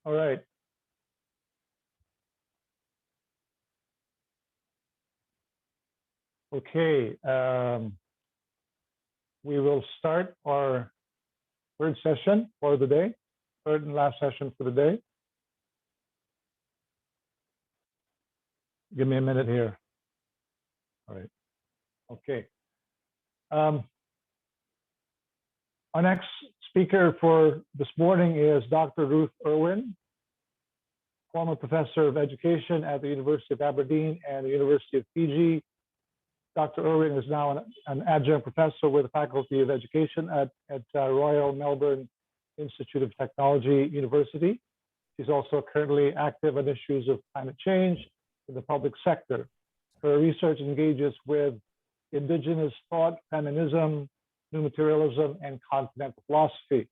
All right. Okay. We will start our third session for the day, third and last session for the day. Give me a minute here. All right. Okay. Our next speaker for this morning is Dr. Ruth Irwin, former professor of education at the University of Aberdeen and the University of Fiji. Dr. Irwin is now an adjunct professor with the Faculty of Education at Royal Melbourne Institute of Technology University. She's also currently active on issues of climate change in the public sector. Her research engages with indigenous thought, feminism, new materialism, and continental philosophy.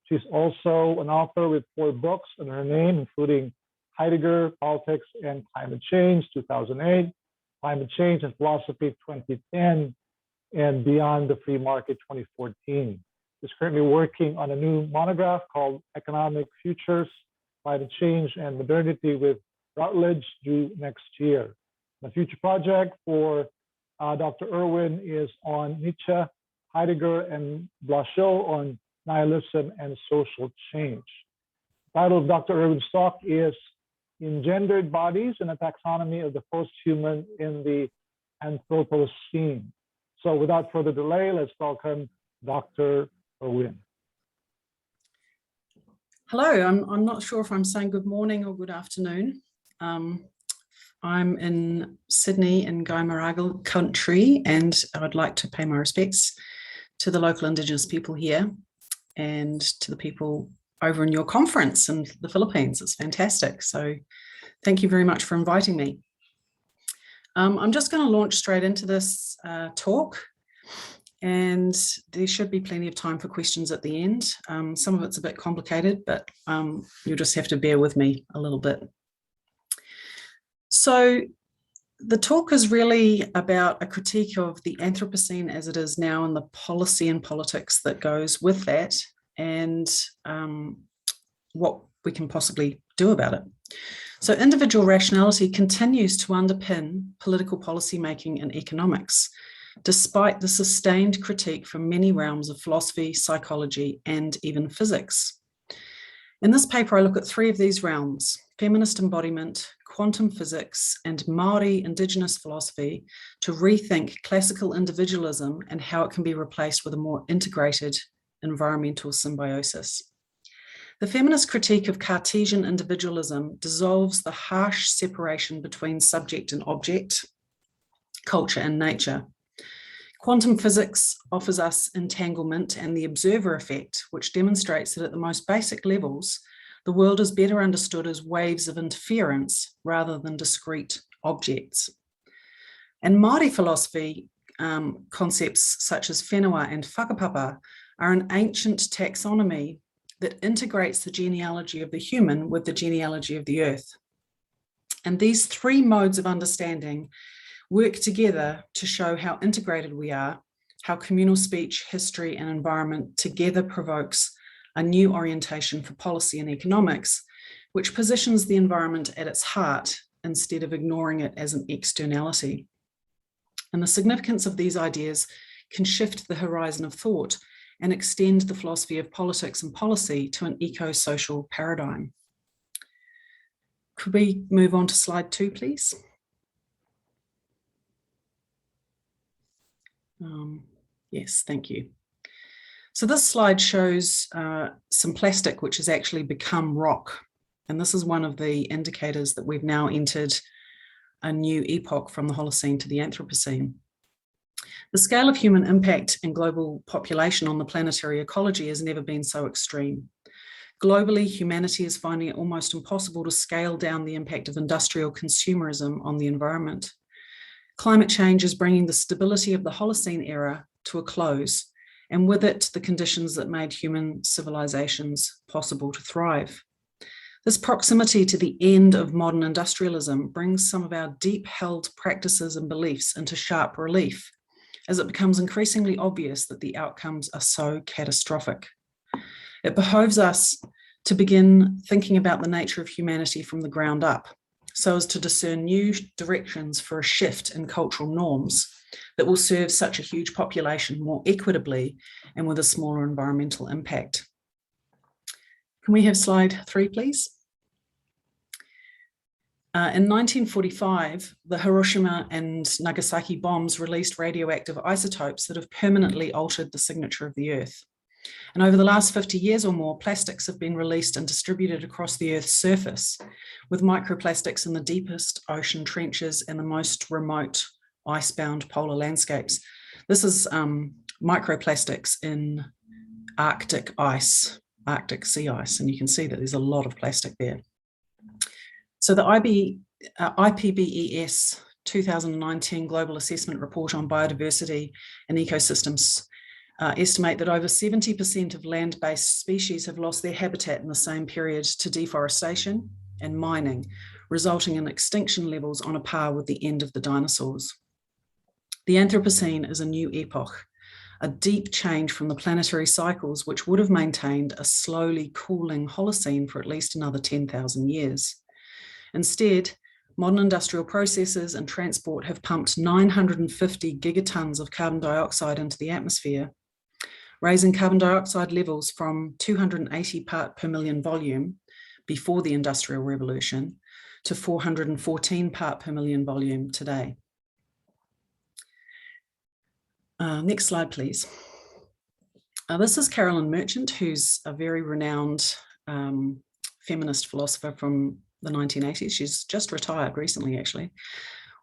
She's also an author with 4 books in her name, including Heidegger, Politics and Climate Change, 2008, Climate Change and Philosophy, 2010, and Beyond the Free Market, 2014. She's currently working on a new monograph called Economic Futures, Climate Change and Modernity with Routledge, due next year. The future project for Dr. Irwin is on Nietzsche, Heidegger, and Blasio on nihilism and social change. The title of Dr. Irwin's talk is Engendered Bodies and a Taxonomy of the Posthuman in the Anthropocene. So without further delay, let's welcome Dr. Irwin. Hello, I'm not sure if I'm saying good morning or good afternoon. I'm in Sydney in Gaimaragal country, and I'd like to pay my respects to the local Indigenous people here and to the people over in your conference in the Philippines. It's fantastic. So thank you very much for inviting me. I'm just going to launch straight into this talk, and there should be plenty of time for questions at the end. Some of it's a bit complicated, but you'll just have to bear with me a little bit. So the talk is really about a critique of the Anthropocene as it is now and the policy and politics that goes with that, and what we can possibly do about it. So individual rationality continues to underpin political policy making and economics, despite the sustained critique from many realms of philosophy, psychology, and even physics. In this paper, I look at 3 of these realms: feminist embodiment, quantum physics, and Māori Indigenous philosophy, to rethink classical individualism and how it can be replaced with a more integrated environmental symbiosis. The feminist critique of Cartesian individualism dissolves the harsh separation between subject and object, culture and nature. Quantum physics offers us entanglement and the observer effect, which demonstrates that at the most basic levels, the world is better understood as waves of interference rather than discrete objects. And Māori philosophy concepts such as whenua and whakapapa are an ancient taxonomy that integrates the genealogy of the human with the genealogy of the earth. And these 3 modes of understanding work together to show how integrated we are, how communal speech, history, and environment together provokes a new orientation for policy and economics, which positions the environment at its heart instead of ignoring it as an externality. And the significance of these ideas can shift the horizon of thought and extend the philosophy of politics and policy to an eco-social paradigm. Could we move on to slide 2, please? Yes, thank you. So this slide shows some plastic which has actually become rock. And this is one of the indicators that we've now entered a new epoch from the Holocene to the Anthropocene. The scale of human impact and global population on the planetary ecology has never been so extreme. Globally, humanity is finding it almost impossible to scale down the impact of industrial consumerism on the environment. Climate change is bringing the stability of the Holocene era to a close, and with it, the conditions that made human civilizations possible to thrive. This proximity to the end of modern industrialism brings some of our deep-held practices and beliefs into sharp relief, as it becomes increasingly obvious that the outcomes are so catastrophic. It behoves us to begin thinking about the nature of humanity from the ground up, so as to discern new directions for a shift in cultural norms that will serve such a huge population more equitably and with a smaller environmental impact. Can we have slide 3, please? In 1945, the Hiroshima and Nagasaki bombs released radioactive isotopes that have permanently altered the signature of the Earth. And over the last 50 years or more, plastics have been released and distributed across the Earth's surface, with microplastics in the deepest ocean trenches and the most remote icebound polar landscapes. This is microplastics in Arctic ice, Arctic sea ice, and you can see that there's a lot of plastic there. So the IPBES 2019 Global Assessment Report on Biodiversity and Ecosystems estimate that over 70% of land-based species have lost their habitat in the same period to deforestation and mining, resulting in extinction levels on a par with the end of the dinosaurs. The Anthropocene is a new epoch, a deep change from the planetary cycles which would have maintained a slowly cooling Holocene for at least another 10,000 years. Instead, modern industrial processes and transport have pumped 950 gigatons of carbon dioxide into the atmosphere, raising carbon dioxide levels from 280 part per million volume before the Industrial Revolution to 414 part per million volume today. Next slide, please. This is Carolyn Merchant, who's a very renowned feminist philosopher from the 1980s. She's just retired recently, actually.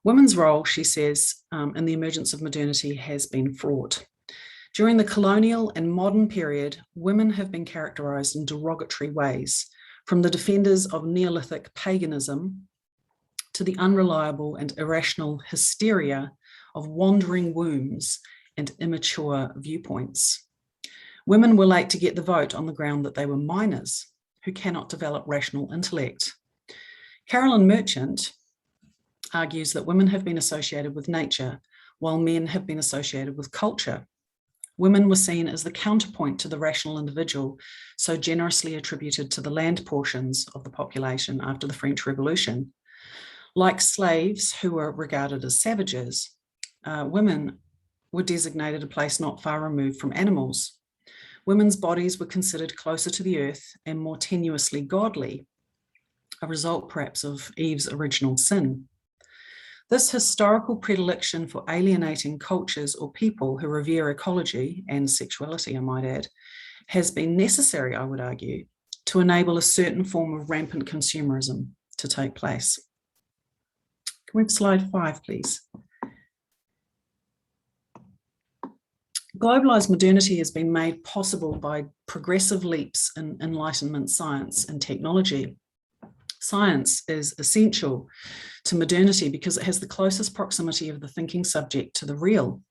Women's role, she says, in the emergence of modernity has been fraught. During the colonial and modern period, women have been characterized in derogatory ways, from the defenders of Neolithic paganism to the unreliable and irrational hysteria of wandering wombs and immature viewpoints. Women were late to get the vote on the ground that they were minors who cannot develop rational intellect. Carolyn Merchant argues that women have been associated with nature, while men have been associated with culture. Women were seen as the counterpoint to the rational individual, so generously attributed to the land portions of the population after the French Revolution. Like slaves who were regarded as savages, women were designated a place not far removed from animals. Women's bodies were considered closer to the earth and more tenuously godly, a result perhaps of Eve's original sin. This historical predilection for alienating cultures or people who revere ecology and sexuality, I might add, has been necessary, I would argue, to enable a certain form of rampant consumerism to take place. Can we have slide 5, please? Globalized modernity has been made possible by progressive leaps in Enlightenment science and technology. Science is essential to modernity because it has the closest proximity of the thinking subject to the real.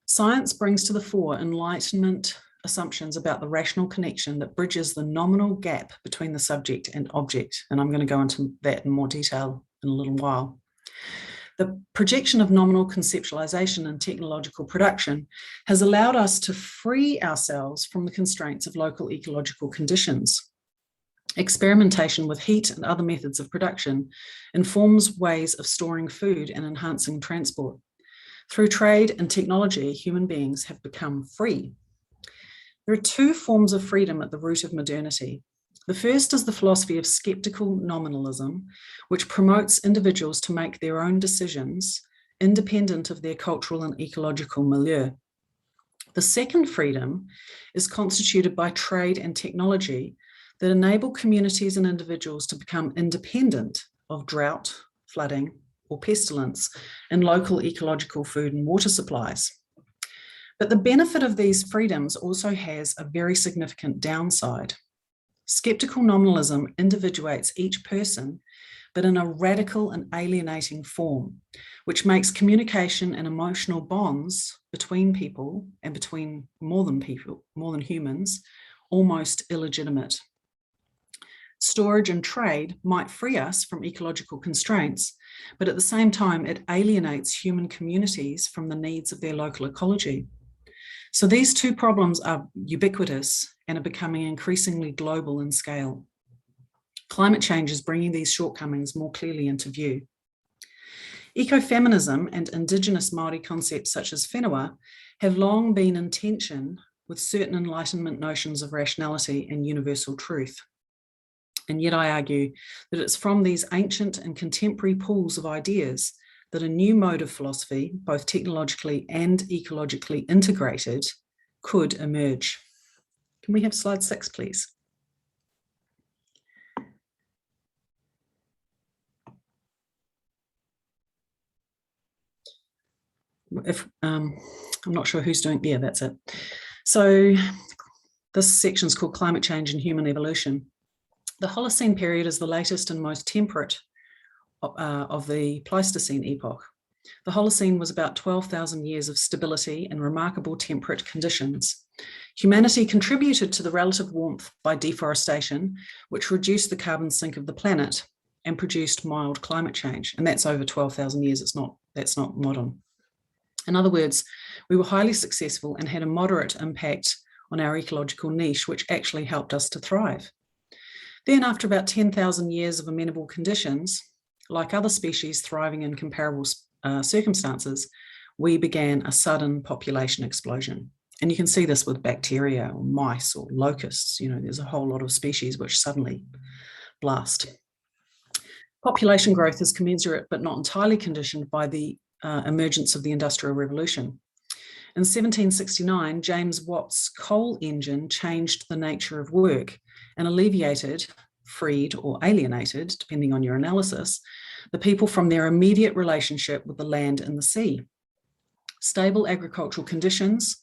Science brings to the fore Enlightenment assumptions about the rational connection that bridges the nominal gap between the subject and object, and I'm going to go into that in more detail in a little while. The projection of nominal conceptualization and technological production has allowed us to free ourselves from the constraints of local ecological conditions. Experimentation with heat and other methods of production informs ways of storing food and enhancing transport. Through trade and technology, human beings have become free. There are two forms of freedom at the root of modernity. The first is the philosophy of skeptical nominalism, which promotes individuals to make their own decisions independent of their cultural and ecological milieu. The second freedom is constituted by trade and technology that enable communities and individuals to become independent of drought, flooding, or pestilence in local ecological food and water supplies. But the benefit of these freedoms also has a very significant downside. Skeptical nominalism individuates each person, but in a radical and alienating form, which makes communication and emotional bonds between people and between more than humans, almost illegitimate. Storage and trade might free us from ecological constraints, but at the same time, it alienates human communities from the needs of their local ecology. So these two problems are ubiquitous and are becoming increasingly global in scale. Climate change is bringing these shortcomings more clearly into view. Ecofeminism and Indigenous Māori concepts such as whenua have long been in tension with certain Enlightenment notions of rationality and universal truth. And yet I argue that it's from these ancient and contemporary pools of ideas that a new mode of philosophy, both technologically and ecologically integrated, could emerge. Can we have slide 6, please? I'm not sure who's doing, yeah, that's it. So this section is called Climate Change and Human Evolution. The Holocene period is the latest and most temperate of the Pleistocene epoch. The Holocene was about 12,000 years of stability and remarkable temperate conditions. Humanity contributed to the relative warmth by deforestation, which reduced the carbon sink of the planet and produced mild climate change. And that's over 12,000 years. That's not modern. In other words, we were highly successful and had a moderate impact on our ecological niche, which actually helped us to thrive. Then, after about 10,000 years of amenable conditions, like other species thriving in comparable circumstances, we began a sudden population explosion. And you can see this with bacteria or mice or locusts. You know, there's a whole lot of species which suddenly blast. Population growth is commensurate but not entirely conditioned by the emergence of the Industrial Revolution. In 1769, James Watt's coal engine changed the nature of work and alleviated, freed, or alienated, depending on your analysis, the people from their immediate relationship with the land and the sea. Stable agricultural conditions,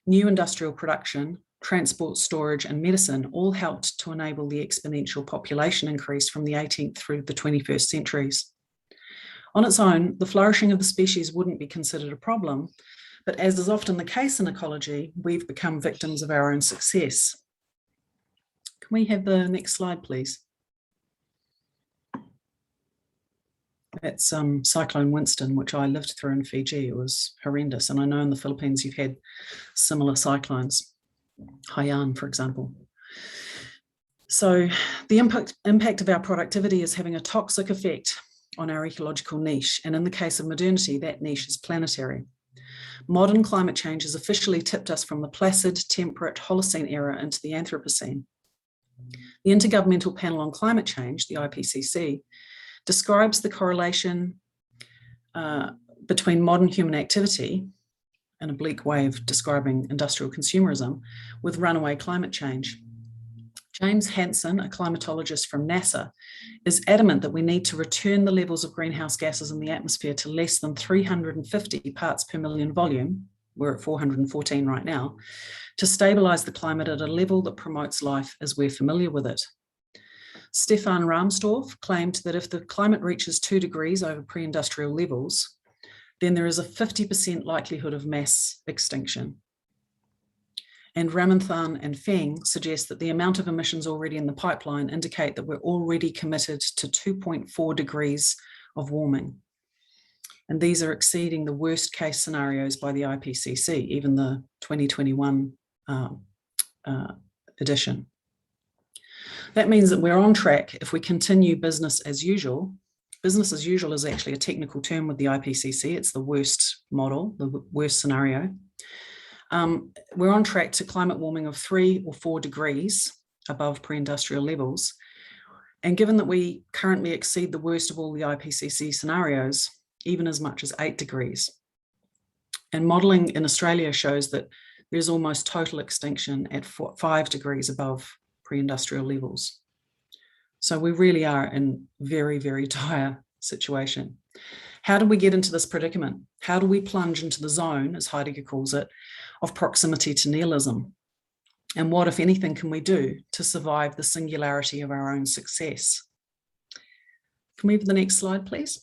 new industrial production, transport, storage, and medicine all helped to enable the exponential population increase from the 18th through the 21st centuries. On its own, the flourishing of the species wouldn't be considered a problem, but as is often the case in ecology, we've become victims of our own success. Can we have the next slide, please? That's Cyclone Winston, which I lived through in Fiji. It was horrendous. And I know in the Philippines you've had similar cyclones, Haiyan, for example. So the impact of our productivity is having a toxic effect on our ecological niche. And in the case of modernity, that niche is planetary. Modern climate change has officially tipped us from the placid, temperate Holocene era into the Anthropocene. The Intergovernmental Panel on Climate Change, the IPCC, describes the correlation between modern human activity, an oblique way of describing industrial consumerism, with runaway climate change. James Hansen, a climatologist from NASA, is adamant that we need to return the levels of greenhouse gases in the atmosphere to less than 350 parts per million volume, we're at 414 right now, to stabilise the climate at a level that promotes life as we're familiar with it. Stefan Rahmstorff claimed that if the climate reaches 2 degrees over pre-industrial levels, then there is a 50% likelihood of mass extinction. And Ramanthan and Feng suggest that the amount of emissions already in the pipeline indicate that we're already committed to 2.4 degrees of warming. And these are exceeding the worst case scenarios by the IPCC, even the 2021 edition. That means that we're on track if we continue business as usual. Business as usual is actually a technical term with the IPCC. It's the worst model, the worst scenario. We're on track to climate warming of 3 or 4 degrees above pre-industrial levels. And given that we currently exceed the worst of all the IPCC scenarios, even as much as 8 degrees. And modelling in Australia shows that there's almost total extinction at 5 degrees above pre-industrial levels. So we really are in very, very dire situation. How do we get into this predicament? How do we plunge into the zone, as Heidegger calls it, of proximity to nihilism? And what, if anything, can we do to survive the singularity of our own success? Can we have the next slide, please?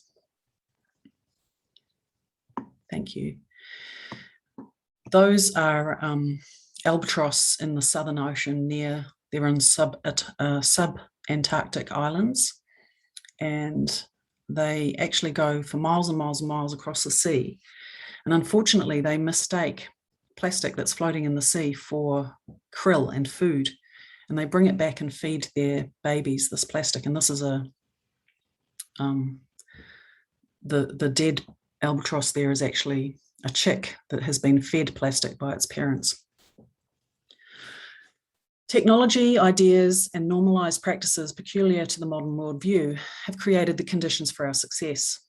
Thank you. Those are albatross in the Southern Ocean they're in sub-Antarctic islands, and they actually go for miles and miles and miles across the sea. And unfortunately, they mistake plastic that's floating in the sea for krill and food, and they bring it back and feed their babies this plastic. And this is the dead albatross there is actually a chick that has been fed plastic by its parents. Technology, ideas, and normalized practices peculiar to the modern worldview have created the conditions for our success.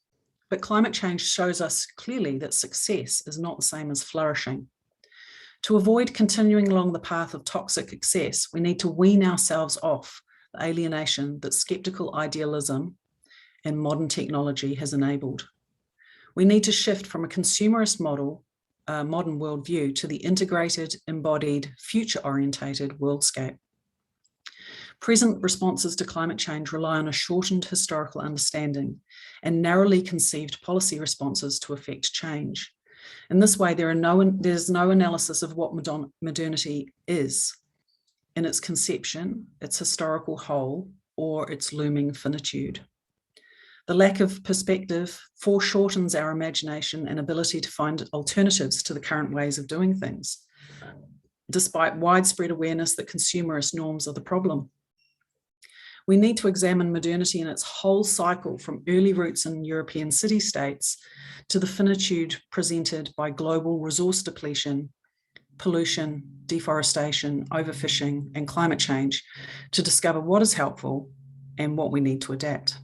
But climate change shows us clearly that success is not the same as flourishing. To avoid continuing along the path of toxic excess, we need to wean ourselves off the alienation that skeptical idealism and modern technology has enabled. We need to shift from a consumerist model, modern worldview, to the integrated, embodied, future-orientated worldscape. Present responses to climate change rely on a shortened historical understanding and narrowly conceived policy responses to effect change. In this way, there's no analysis of what modernity is in its conception, its historical whole, or its looming finitude. The lack of perspective foreshortens our imagination and ability to find alternatives to the current ways of doing things, despite widespread awareness that consumerist norms are the problem. We need to examine modernity in its whole cycle, from early roots in European city-states to the finitude presented by global resource depletion, pollution, deforestation, overfishing, and climate change, to discover what is helpful and what we need to adapt.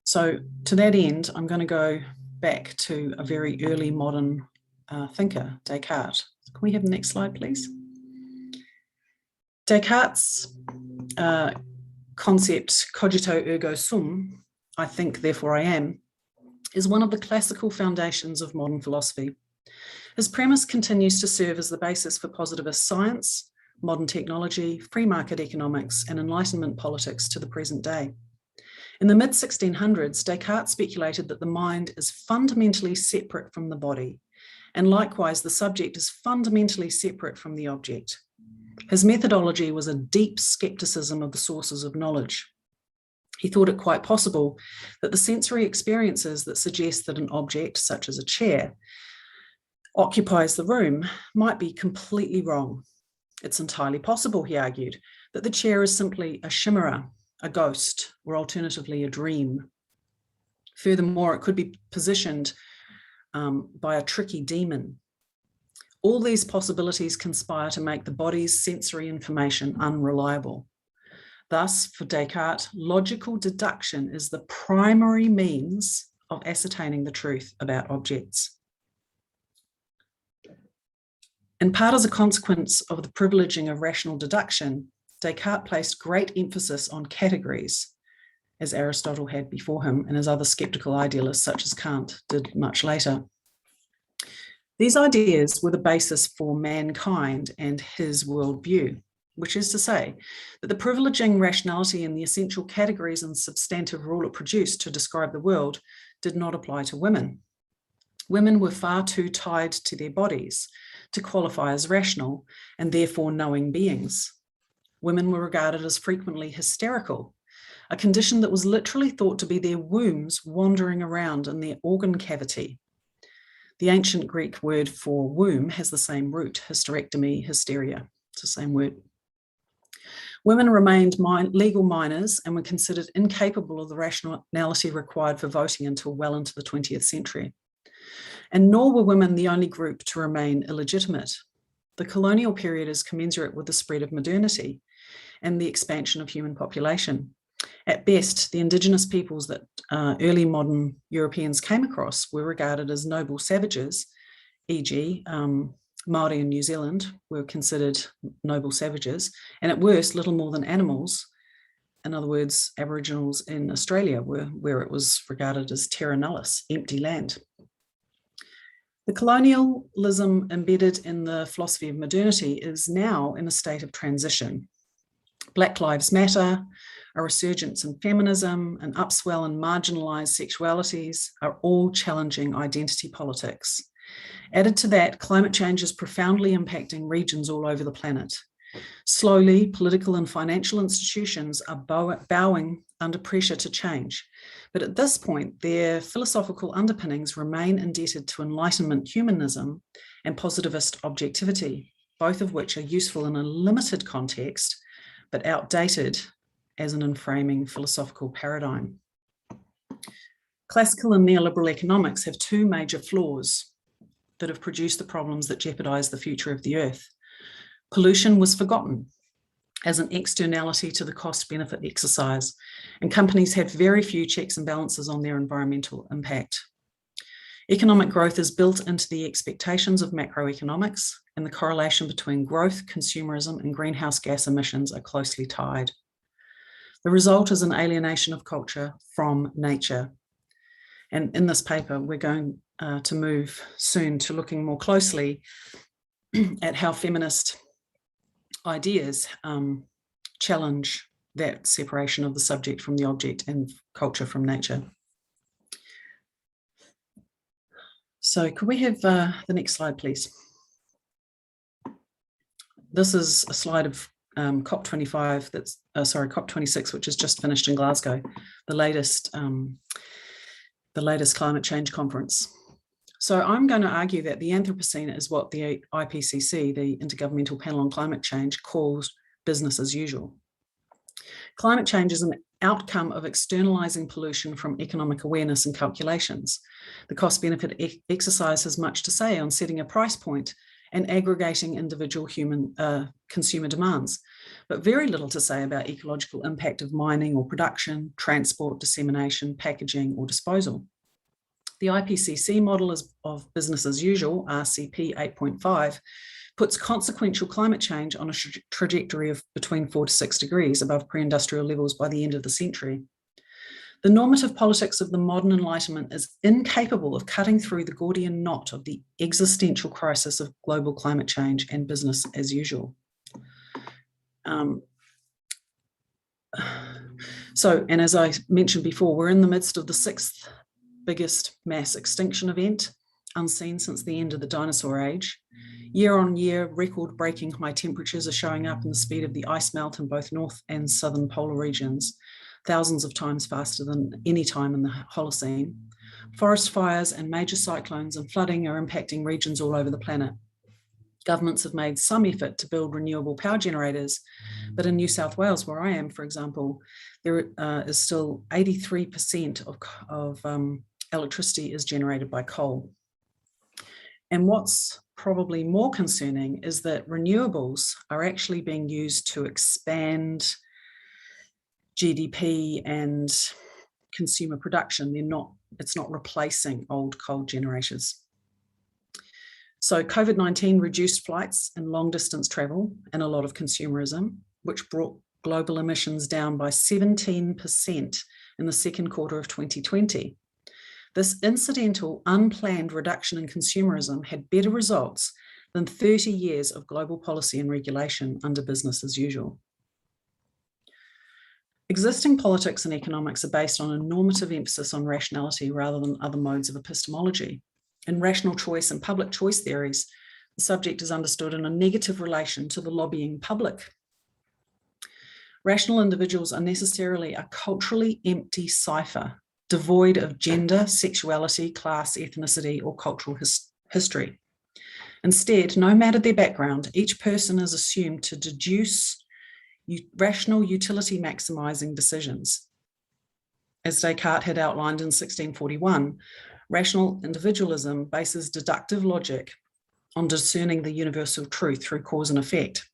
So to that end, I'm going to go back to a very early modern thinker, Descartes. Can we have the next slide, please? Descartes' concept, cogito ergo sum, I think, therefore I am, is one of the classical foundations of modern philosophy. His premise continues to serve as the basis for positivist science, modern technology, free market economics, and Enlightenment politics to the present day. In the mid-1600s, Descartes speculated that the mind is fundamentally separate from the body, and likewise the subject is fundamentally separate from the object. His methodology was a deep skepticism of the sources of knowledge. He thought it quite possible that the sensory experiences that suggest that an object, such as a chair, occupies the room might be completely wrong. It's entirely possible, he argued, that the chair is simply a chimera, a ghost, or alternatively a dream. Furthermore, it could be positioned by a tricky demon. All these possibilities conspire to make the body's sensory information unreliable. Thus, for Descartes, logical deduction is the primary means of ascertaining the truth about objects. In part as a consequence of the privileging of rational deduction, Descartes placed great emphasis on categories, as Aristotle had before him and as other skeptical idealists such as Kant did much later. These ideas were the basis for mankind and his worldview, which is to say that the privileging rationality and the essential categories and substantive rule it produced to describe the world did not apply to women. Women were far too tied to their bodies to qualify as rational and therefore knowing beings. Women were regarded as frequently hysterical, a condition that was literally thought to be their wombs wandering around in their organ cavity. The ancient Greek word for womb has the same root, hysterectomy, hysteria. It's the same word. Women remained legal minors and were considered incapable of the rationality required for voting until well into the 20th century. And nor were women the only group to remain illegitimate. The colonial period is commensurate with the spread of modernity and the expansion of human population. At best, the indigenous peoples that early modern Europeans came across were regarded as noble savages, e.g. Māori in New Zealand were considered noble savages, and at worst, little more than animals. In other words, Aboriginals in Australia were where it was regarded as terra nullis, empty land. The colonialism embedded in the philosophy of modernity is now in a state of transition. Black Lives Matter, a resurgence in feminism, an upswell in marginalised sexualities are all challenging identity politics. Added to that, climate change is profoundly impacting regions all over the planet. Slowly, political and financial institutions are bowing under pressure to change. But at this point, their philosophical underpinnings remain indebted to Enlightenment humanism and positivist objectivity, both of which are useful in a limited context, but outdated as an inframing philosophical paradigm. Classical and neoliberal economics have two major flaws that have produced the problems that jeopardize the future of the earth. Pollution was forgotten as an externality to the cost-benefit exercise, and companies had very few checks and balances on their environmental impact. Economic growth is built into the expectations of macroeconomics, and the correlation between growth, consumerism, and greenhouse gas emissions are closely tied. The result is an alienation of culture from nature. And in this paper, we're going to move soon to looking more closely at how feminist ideas challenge that separation of the subject from the object and culture from nature. So could we have the next slide, please? This is a slide of COP25, COP26, which has just finished in Glasgow, the latest climate change conference. So I'm going to argue that the Anthropocene is what the IPCC, the Intergovernmental Panel on Climate Change, calls business as usual. Climate change is an outcome of externalizing pollution from economic awareness and calculations. The cost-benefit exercise has much to say on setting a price point and aggregating individual human consumer demands, but very little to say about ecological impact of mining or production, transport, dissemination, packaging, or disposal. The IPCC model of business as usual, RCP 8.5, puts consequential climate change on a trajectory of between 4 to 6 degrees above pre-industrial levels by the end of the century. The normative politics of the modern Enlightenment is incapable of cutting through the Gordian knot of the existential crisis of global climate change and business as usual. And as I mentioned before, we're in the midst of the 6th biggest mass extinction event, unseen since the end of the dinosaur age. Year on year, record-breaking high temperatures are showing up in the speed of the ice melt in both north and southern polar regions, thousands of times faster than any time in the Holocene. Forest fires and major cyclones and flooding are impacting regions all over the planet. Governments have made some effort to build renewable power generators, but in New South Wales, where I am, for example, there is still 83% of electricity is generated by coal. And what's probably more concerning is that renewables are actually being used to expand GDP and consumer production. It's not replacing old coal generators. So COVID-19 reduced flights and long distance travel and a lot of consumerism, which brought global emissions down by 17% in the second quarter of 2020. This incidental, unplanned reduction in consumerism had better results than 30 years of global policy and regulation under business as usual. Existing politics and economics are based on a normative emphasis on rationality rather than other modes of epistemology. In rational choice and public choice theories, the subject is understood in a negative relation to the lobbying public. Rational individuals are necessarily a culturally empty cipher, devoid of gender, sexuality, class, ethnicity, or cultural history. Instead, no matter their background, each person is assumed to deduce rational utility maximizing decisions. As Descartes had outlined in 1641, rational individualism bases deductive logic on discerning the universal truth through cause and effect.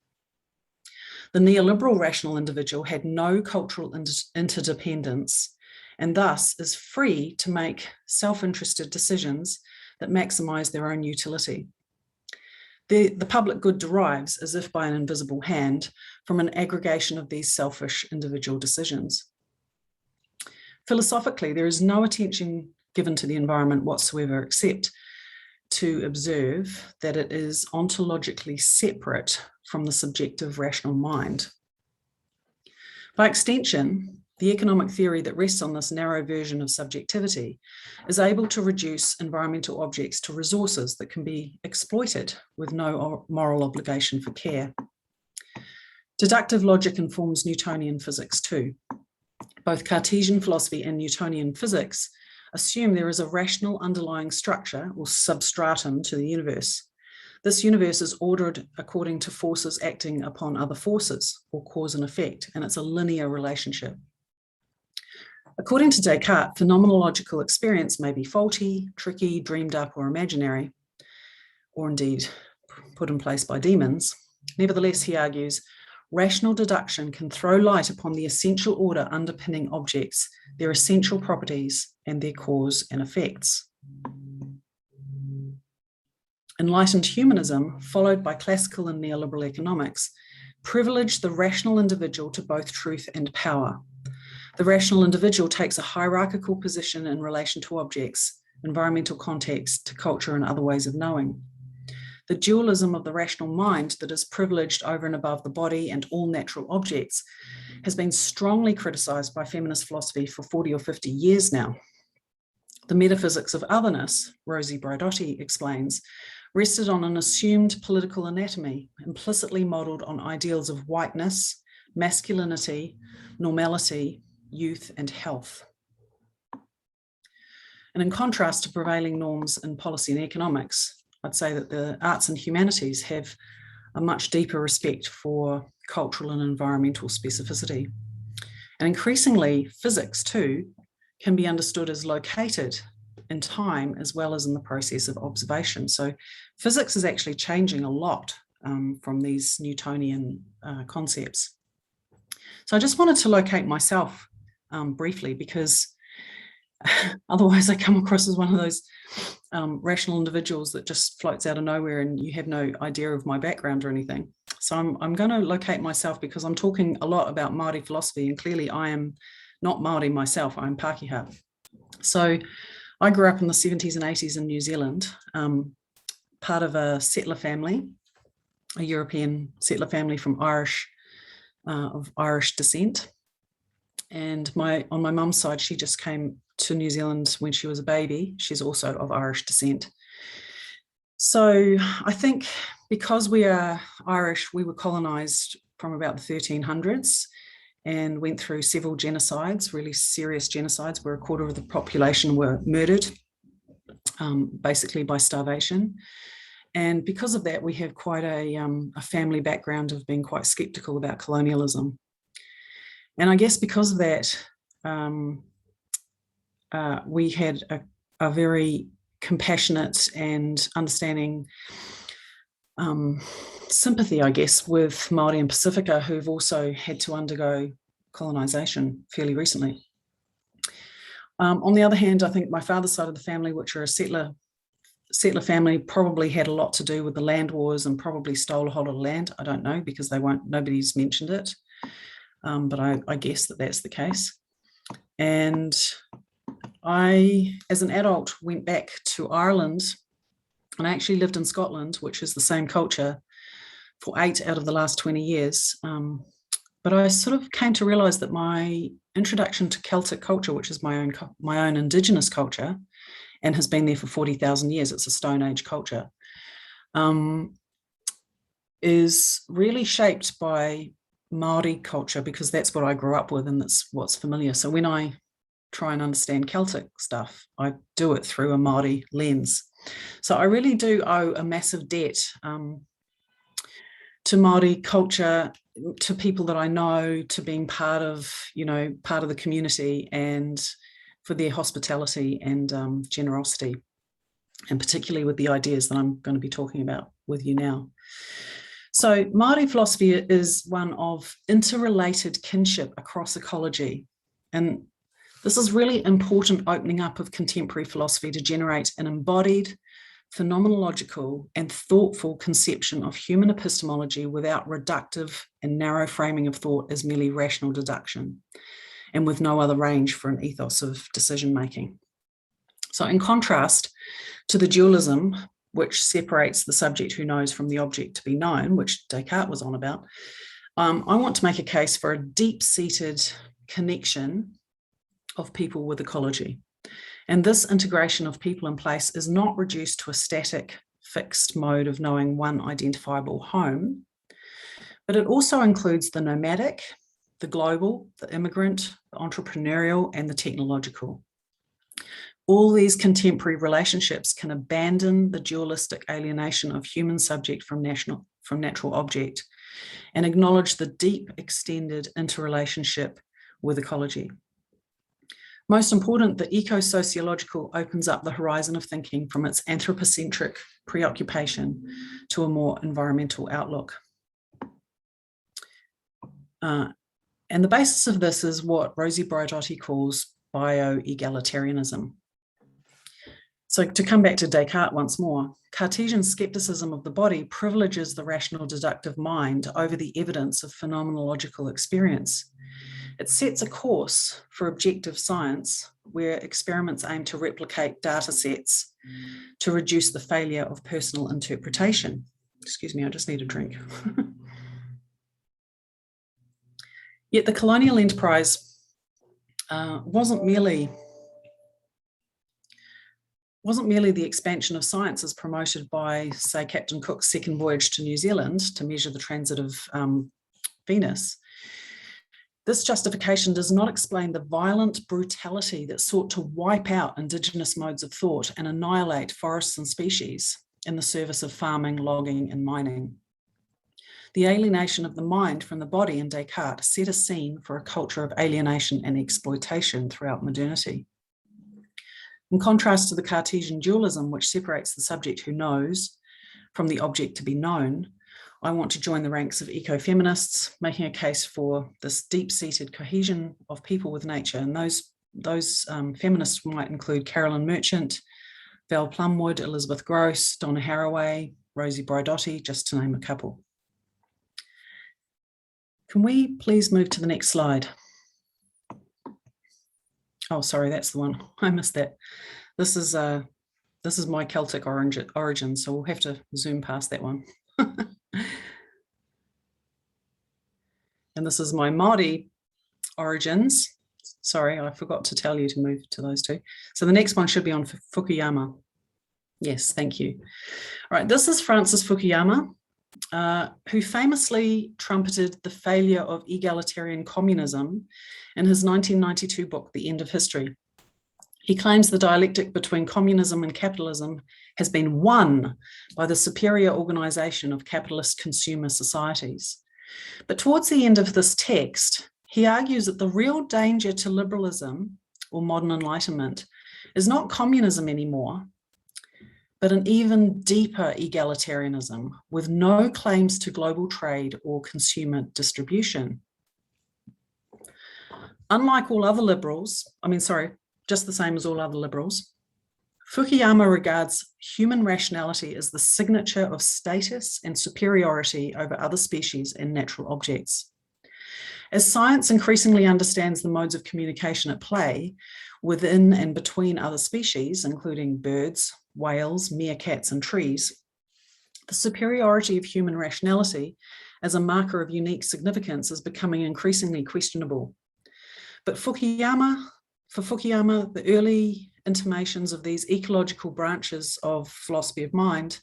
The neoliberal rational individual had no cultural interdependence and thus is free to make self-interested decisions that maximize their own utility. The public good derives, as if by an invisible hand, from an aggregation of these selfish individual decisions. Philosophically, there is no attention given to the environment whatsoever, except to observe that it is ontologically separate from the subjective rational mind. By extension, the economic theory that rests on this narrow version of subjectivity is able to reduce environmental objects to resources that can be exploited with no moral obligation for care. Deductive logic informs Newtonian physics too. Both Cartesian philosophy and Newtonian physics assume there is a rational underlying structure or substratum to the universe. This universe is ordered according to forces acting upon other forces, or cause and effect, and it's a linear relationship. According to Descartes, phenomenological experience may be faulty, tricky, dreamed up, or imaginary, or indeed put in place by demons. Nevertheless, he argues, rational deduction can throw light upon the essential order underpinning objects, their essential properties, and their cause and effects. Enlightened humanism, followed by classical and neoliberal economics, privilege the rational individual to both truth and power. The rational individual takes a hierarchical position in relation to objects, environmental context, to culture and other ways of knowing. The dualism of the rational mind that is privileged over and above the body and all natural objects has been strongly criticised by feminist philosophy for 40 or 50 years now. The metaphysics of otherness, Rosie Braidotti explains, rested on an assumed political anatomy, implicitly modelled on ideals of whiteness, masculinity, normality, youth, and health. And in contrast to prevailing norms in policy and economics, I'd say that the arts and humanities have a much deeper respect for cultural and environmental specificity. And increasingly, physics too can be understood as located in time as well as in the process of observation. So physics is actually changing a lot from these Newtonian concepts. So I just wanted to locate myself briefly, because otherwise I come across as one of those rational individuals that just floats out of nowhere and you have no idea of my background or anything. So I'm going to locate myself because I'm talking a lot about Māori philosophy, and clearly I am not Māori myself, I'm Pākehā. So I grew up in the 70s and 80s in New Zealand, part of a settler family, a European settler family from of Irish descent. And on my mum's side, she just came to New Zealand when she was a baby. She's also of Irish descent. So I think because we are Irish, we were colonised from about the 1300s and went through several genocides, really serious genocides, where a quarter of the population were murdered, basically by starvation. And because of that, we have quite a family background of being quite sceptical about colonialism. And I guess because of that, we had a very compassionate and understanding sympathy, I guess, with Māori and Pacifica, who've also had to undergo colonisation fairly recently. On the other hand, I think my father's side of the family, which are a settler family, probably had a lot to do with the land wars and probably stole a whole lot of land. I don't know, because nobody's mentioned it. But I guess that that's the case. And I, as an adult, went back to Ireland, and I actually lived in Scotland, which is the same culture, for 8 out of the last 20 years. But I sort of came to realise that my introduction to Celtic culture, which is my own Indigenous culture, and has been there for 40,000 years, it's a Stone Age culture, is really shaped by Māori culture, because that's what I grew up with and that's what's familiar. So when I try and understand Celtic stuff, I do it through a Māori lens. So I really do owe a massive debt to Māori culture, to people that I know, to being part of the community, and for their hospitality and generosity, and particularly with the ideas that I'm going to be talking about with you now. So Māori philosophy is one of interrelated kinship across ecology. And this is really important opening up of contemporary philosophy to generate an embodied, phenomenological and thoughtful conception of human epistemology without reductive and narrow framing of thought as merely rational deduction, and with no other range for an ethos of decision-making. So in contrast to the dualism, which separates the subject who knows from the object to be known, which Descartes was on about, I want to make a case for a deep-seated connection of people with ecology. And this integration of people in place is not reduced to a static, fixed mode of knowing one identifiable home, But it also includes the nomadic, the global, the immigrant, the entrepreneurial, and the technological. All these contemporary relationships can abandon the dualistic alienation of human subject from natural object and acknowledge the deep, extended interrelationship with ecology. Most important, the eco-sociological opens up the horizon of thinking from its anthropocentric preoccupation to a more environmental outlook. And the basis of this is what Rosie Braidotti calls bio-egalitarianism. So to come back to Descartes once more, Cartesian skepticism of the body privileges the rational deductive mind over the evidence of phenomenological experience. It sets a course for objective science where experiments aim to replicate data sets to reduce the failure of personal interpretation. Excuse me, I just need a drink. Yet the colonial enterprise wasn't merely the expansion of science as promoted by, say, Captain Cook's second voyage to New Zealand to measure the transit of Venus. This justification does not explain the violent brutality that sought to wipe out indigenous modes of thought and annihilate forests and species in the service of farming, logging, and mining. The alienation of the mind from the body in Descartes set a scene for a culture of alienation and exploitation throughout modernity. In contrast to the Cartesian dualism, which separates the subject who knows from the object to be known, I want to join the ranks of ecofeminists, making a case for this deep-seated cohesion of people with nature. And those feminists might include Carolyn Merchant, Val Plumwood, Elizabeth Gross, Donna Haraway, Rosie Braidotti, just to name a couple. Can we please move to the next slide? Oh, sorry, that's the one. I missed that. This is my Celtic origin, so we'll have to zoom past that one. And this is my Māori origins. Sorry, I forgot to tell you to move to those two. So the next one should be on Fukuyama. Yes, thank you. All right, this is Francis Fukuyama, who famously trumpeted the failure of egalitarian communism in his 1992 book, The End of History. He claims the dialectic between communism and capitalism has been won by the superior organization of capitalist consumer societies. But towards the end of this text, he argues that the real danger to liberalism or modern enlightenment is not communism anymore, but an even deeper egalitarianism with no claims to global trade or consumer distribution. Unlike all other liberals, just the same as all other liberals, Fukuyama regards human rationality as the signature of status and superiority over other species and natural objects. As science increasingly understands the modes of communication at play within and between other species, including birds, whales, meerkats, and trees, the superiority of human rationality as a marker of unique significance is becoming increasingly questionable. But for Fukuyama, the early intimations of these ecological branches of philosophy of mind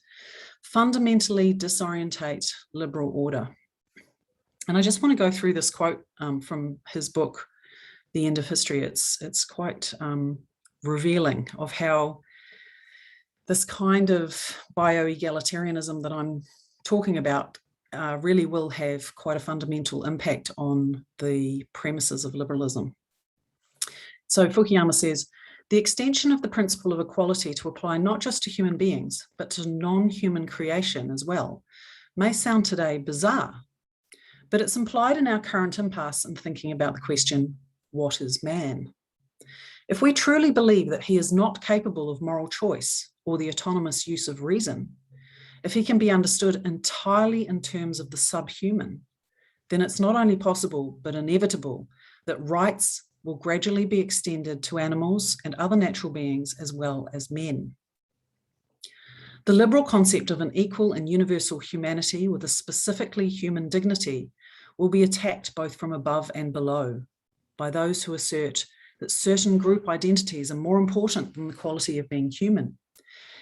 fundamentally disorientate liberal order. And I just want to go through this quote from his book, The End of History. It's quite revealing of how this kind of bio-egalitarianism that I'm talking about really will have quite a fundamental impact on the premises of liberalism. So Fukuyama says, the extension of the principle of equality to apply not just to human beings, but to non-human creation as well, may sound today bizarre, but it's implied in our current impasse in thinking about the question, what is man? If we truly believe that he is not capable of moral choice or the autonomous use of reason, if he can be understood entirely in terms of the subhuman, then it's not only possible, but inevitable that rights will gradually be extended to animals and other natural beings as well as men. The liberal concept of an equal and universal humanity with a specifically human dignity will be attacked both from above and below by those who assert that certain group identities are more important than the quality of being human,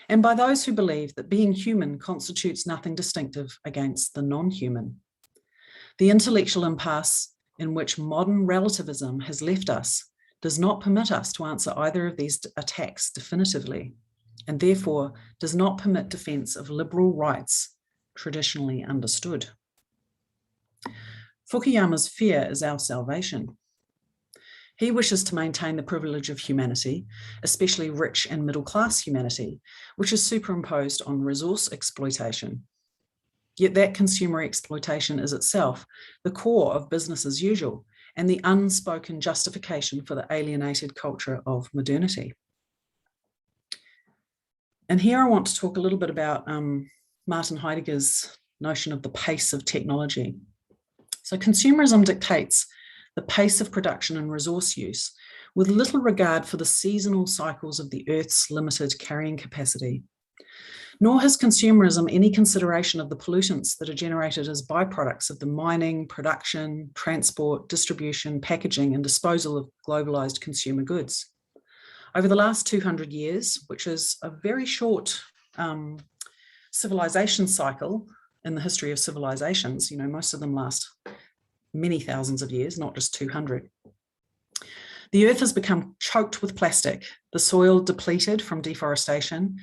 and by those who believe that being human constitutes nothing distinctive against the non-human. The intellectual impasse in which modern relativism has left us does not permit us to answer either of these attacks definitively, and therefore does not permit defense of liberal rights traditionally understood. Fukuyama's fear is our salvation. He wishes to maintain the privilege of humanity, especially rich and middle-class humanity, which is superimposed on resource exploitation. Yet that consumer exploitation is itself the core of business as usual and the unspoken justification for the alienated culture of modernity. And here I want to talk a little bit about Martin Heidegger's notion of the pace of technology. So consumerism dictates the pace of production and resource use with little regard for the seasonal cycles of the Earth's limited carrying capacity. Nor has consumerism any consideration of the pollutants that are generated as byproducts of the mining, production, transport, distribution, packaging, and disposal of globalized consumer goods. Over the last 200 years, which is a very short civilization cycle in the history of civilizations, most of them last many thousands of years, not just 200. The earth has become choked with plastic, the soil depleted from deforestation,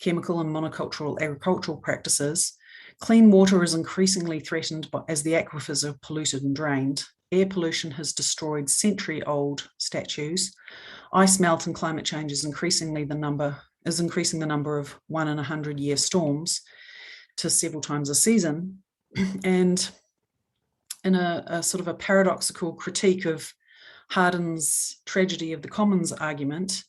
chemical and monocultural agricultural practices. Clean water is increasingly threatened as the aquifers are polluted and drained. Air pollution has destroyed century-old statues. Ice melt and climate change is increasing the number of 1 in 100-year storms to several times a season. And in a sort of a paradoxical critique of Hardin's tragedy of the commons argument,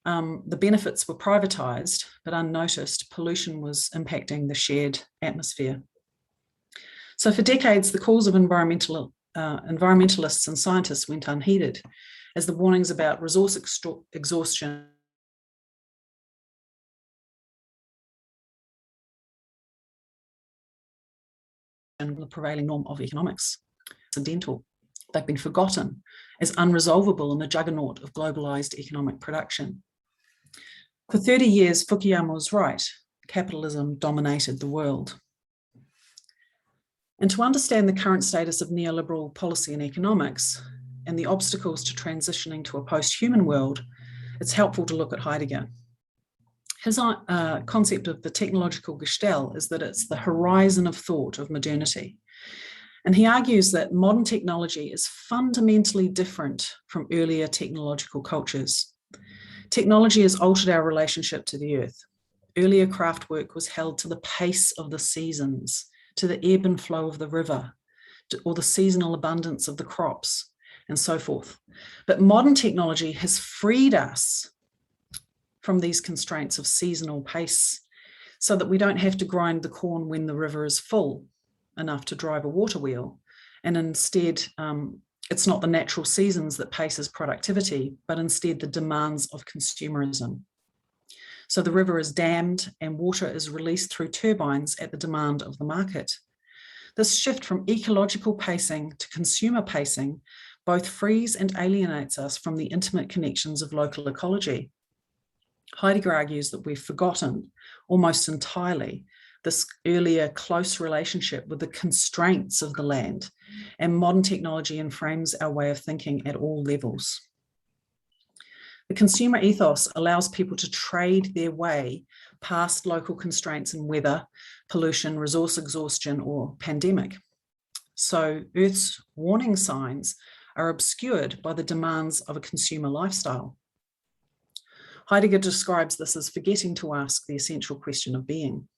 the benefits were privatized, but unnoticed. Pollution was impacting the shared atmosphere. So for decades, the calls of environmentalists and scientists went unheeded, as the warnings about resource exhaustion and the prevailing norm of economics. Incidental. They've been forgotten as unresolvable in the juggernaut of globalized economic production. For 30 years, Fukuyama was right. Capitalism dominated the world. And to understand the current status of neoliberal policy and economics and the obstacles to transitioning to a post-human world, it's helpful to look at Heidegger. His concept of the technological gestalt is that it's the horizon of thought of modernity. And he argues that modern technology is fundamentally different from earlier technological cultures. Technology has altered our relationship to the earth. Earlier craft work was held to the pace of the seasons, to the ebb and flow of the river, or the seasonal abundance of the crops, and so forth. But modern technology has freed us from these constraints of seasonal pace so that we don't have to grind the corn when the river is full enough to drive a water wheel. And instead, it's not the natural seasons that paces productivity, but instead the demands of consumerism. So the river is dammed and water is released through turbines at the demand of the market. This shift from ecological pacing to consumer pacing both frees and alienates us from the intimate connections of local ecology. Heidegger argues that we've forgotten almost entirely this earlier close relationship with the constraints of the land, and modern technology inframes our way of thinking at all levels. The consumer ethos allows people to trade their way past local constraints in weather, pollution, resource exhaustion, or pandemic. So Earth's warning signs are obscured by the demands of a consumer lifestyle. Heidegger describes this as forgetting to ask the essential question of being.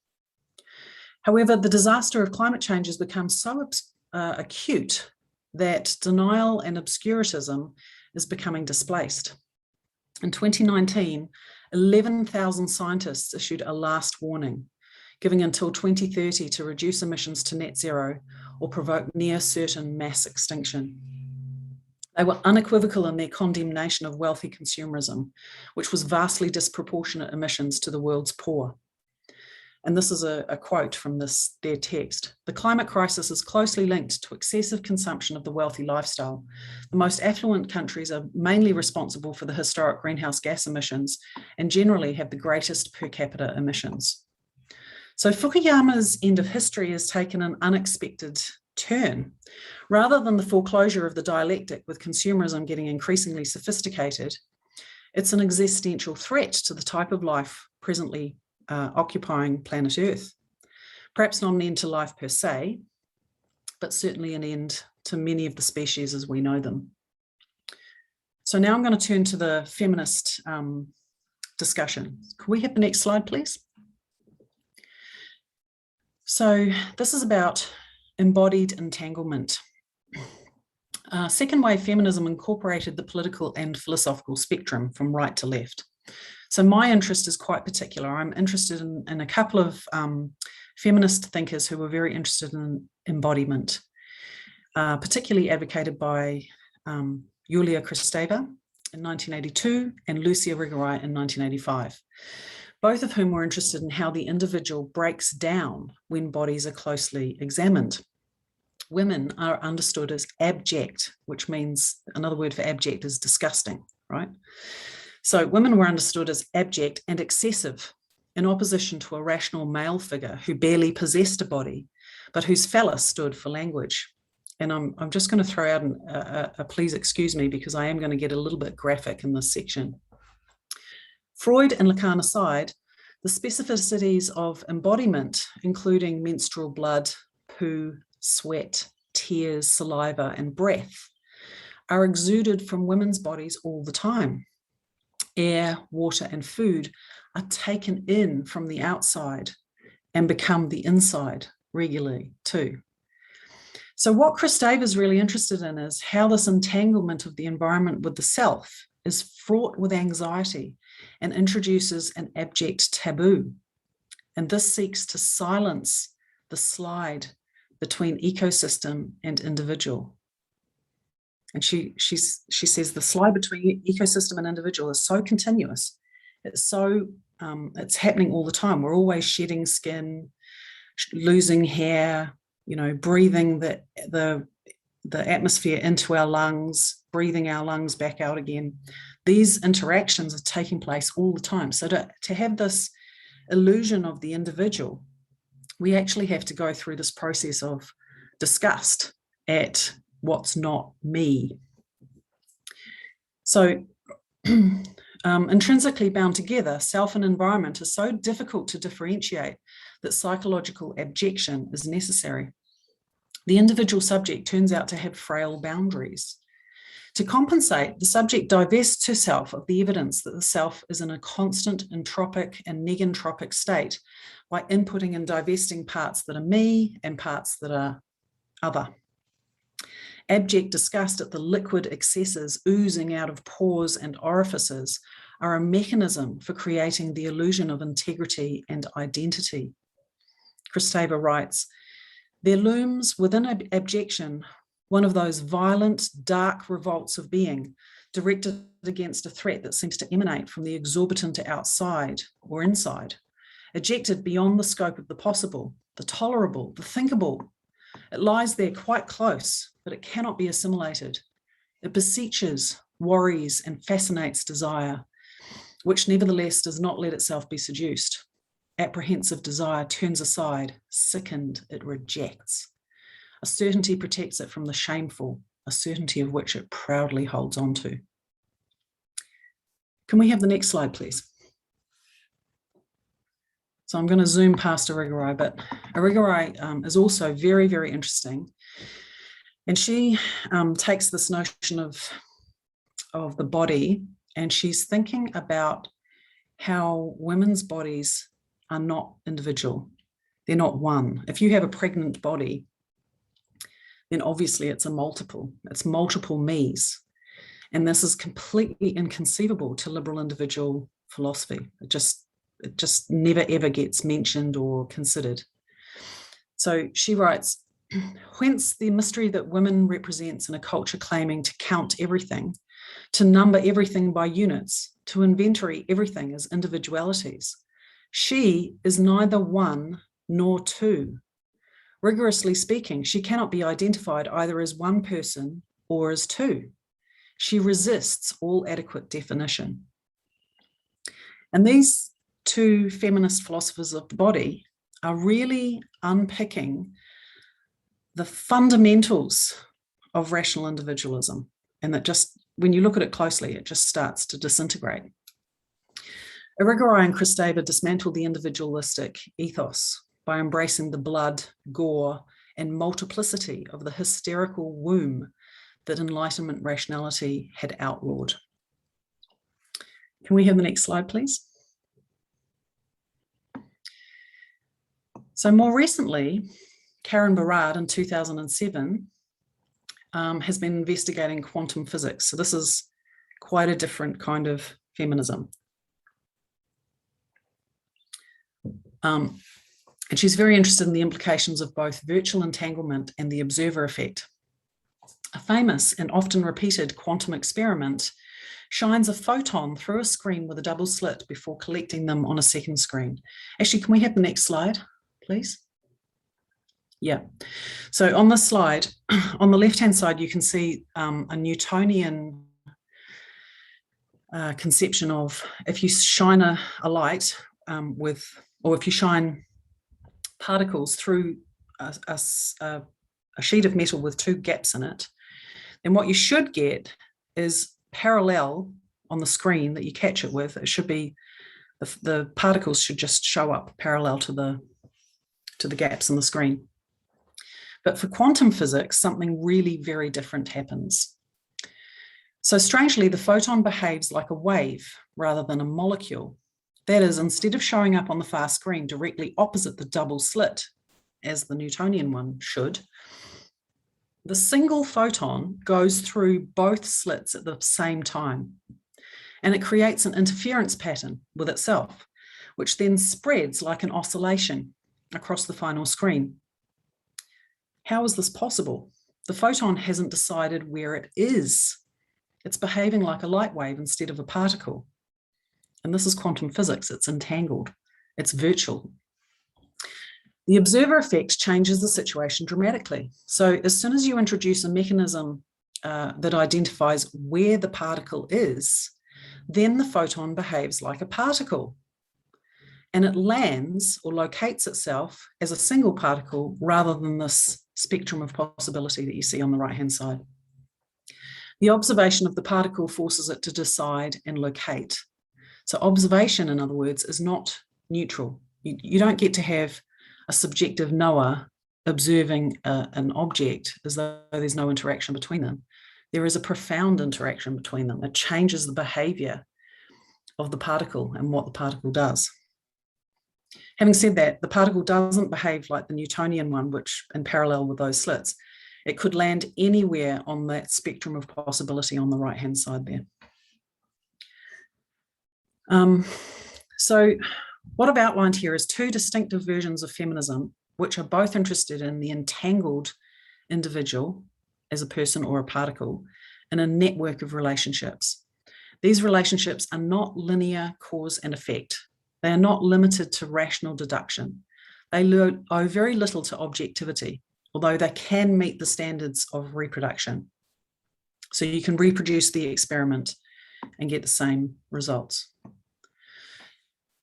However, the disaster of climate change has become so acute that denial and obscurantism is becoming displaced. In 2019, 11,000 scientists issued a last warning, giving until 2030 to reduce emissions to net zero or provoke near certain mass extinction. They were unequivocal in their condemnation of wealthy consumerism, which was vastly disproportionate emissions to the world's poor. And this is a quote from their text. The climate crisis is closely linked to excessive consumption of the wealthy lifestyle. The most affluent countries are mainly responsible for the historic greenhouse gas emissions and generally have the greatest per capita emissions. So Fukuyama's end of history has taken an unexpected turn. Rather than the foreclosure of the dialectic with consumerism getting increasingly sophisticated, it's an existential threat to the type of life presently occupying planet Earth. Perhaps not an end to life per se, but certainly an end to many of the species as we know them. So now I'm going to turn to the feminist discussion. Can we have the next slide, please? So this is about embodied entanglement. Second wave feminism incorporated the political and philosophical spectrum from right to left. So my interest is quite particular. I'm interested in a couple of feminist thinkers who were very interested in embodiment, particularly advocated by Julia Kristeva in 1982 and Lucia Irigaray in 1985, both of whom were interested in how the individual breaks down when bodies are closely examined. Women are understood as abject, which means another word for abject is disgusting, right? So women were understood as abject and excessive in opposition to a rational male figure who barely possessed a body, but whose phallus stood for language. And I'm just going to throw out a please excuse me, because I am going to get a little bit graphic in this section. Freud and Lacan aside, the specificities of embodiment, including menstrual blood, poo, sweat, tears, saliva, and breath, are exuded from women's bodies all the time. Air, water, and food are taken in from the outside and become the inside regularly too. So what Kristeva is really interested in is how this entanglement of the environment with the self is fraught with anxiety and introduces an abject taboo. And this seeks to silence the slide between ecosystem and individual. And she says the slide between ecosystem and individual is so continuous. It's happening all the time. We're always shedding skin, losing hair, breathing the atmosphere into our lungs, breathing our lungs back out again. These interactions are taking place all the time. So to have this illusion of the individual, we actually have to go through this process of disgust at what's not me. So intrinsically bound together, self and environment are so difficult to differentiate that psychological abjection is necessary. The individual subject turns out to have frail boundaries. To compensate, the subject divests herself of the evidence that the self is in a constant entropic and negentropic state by inputting and divesting parts that are me and parts that are other. Abject disgust at the liquid excesses oozing out of pores and orifices are a mechanism for creating the illusion of integrity and identity. Kristeva writes, there looms within abjection one of those violent, dark revolts of being directed against a threat that seems to emanate from the exorbitant outside or inside, ejected beyond the scope of the possible, the tolerable, the thinkable. It lies there quite close, but it cannot be assimilated. It beseeches, worries, and fascinates desire, which nevertheless does not let itself be seduced. Apprehensive desire turns aside, sickened, it rejects. A certainty protects it from the shameful, a certainty of which it proudly holds on to. Can we have the next slide, please? So I'm going to zoom past Irigaray, but Irigaray is also very, very interesting. And she takes this notion of the body, and she's thinking about how women's bodies are not individual. They're not one. If you have a pregnant body, then obviously it's multiple me's. And this is completely inconceivable to liberal individual philosophy. It just never ever gets mentioned or considered. So she writes, whence the mystery that women represents in a culture claiming to count everything, to number everything by units, to inventory everything as individualities. She is neither one nor two. Rigorously speaking, she cannot be identified either as one person or as two. She resists all adequate definition. And these two feminist philosophers of the body are really unpicking the fundamentals of rational individualism, and that just, when you look at it closely, it just starts to disintegrate. Irigaray and Kristeva dismantled the individualistic ethos by embracing the blood, gore, and multiplicity of the hysterical womb that Enlightenment rationality had outlawed. Can we have the next slide, please? So more recently, Karen Barad in 2007 has been investigating quantum physics. So this is quite a different kind of feminism. And she's very interested in the implications of both virtual entanglement and the observer effect. A famous and often repeated quantum experiment shines a photon through a screen with a double slit before collecting them on a second screen. Actually, can we have the next slide, please? Yeah. So on this slide, on the left-hand side, you can see a Newtonian conception of if you shine a light or if you shine particles through a sheet of metal with two gaps in it, then what you should get is parallel on the screen that you catch it with. It should be, the particles should just show up parallel to the gaps in the screen. But for quantum physics, something really very different happens. So strangely, the photon behaves like a wave rather than a molecule. That is, instead of showing up on the far screen directly opposite the double slit, as the Newtonian one should, the single photon goes through both slits at the same time. And it creates an interference pattern with itself, which then spreads like an oscillation across the final screen. How is this possible? The photon hasn't decided where it is. It's behaving like a light wave instead of a particle. And this is quantum physics. It's entangled. It's virtual. The observer effect changes the situation dramatically. So as soon as you introduce a mechanism that identifies where the particle is, then the photon behaves like a particle. And it lands or locates itself as a single particle rather than this spectrum of possibility that you see on the right-hand side. The observation of the particle forces it to decide and locate. So observation, in other words, is not neutral. You don't get to have a subjective knower observing an object as though there's no interaction between them. There is a profound interaction between them. It changes the behavior of the particle and what the particle does. Having said that, the particle doesn't behave like the Newtonian one, which in parallel with those slits. It could land anywhere on that spectrum of possibility on the right-hand side there. So what I've outlined here is two distinctive versions of feminism, which are both interested in the entangled individual as a person or a particle in a network of relationships. These relationships are not linear cause and effect. They are not limited to rational deduction. They owe very little to objectivity, although they can meet the standards of reproduction. So you can reproduce the experiment and get the same results.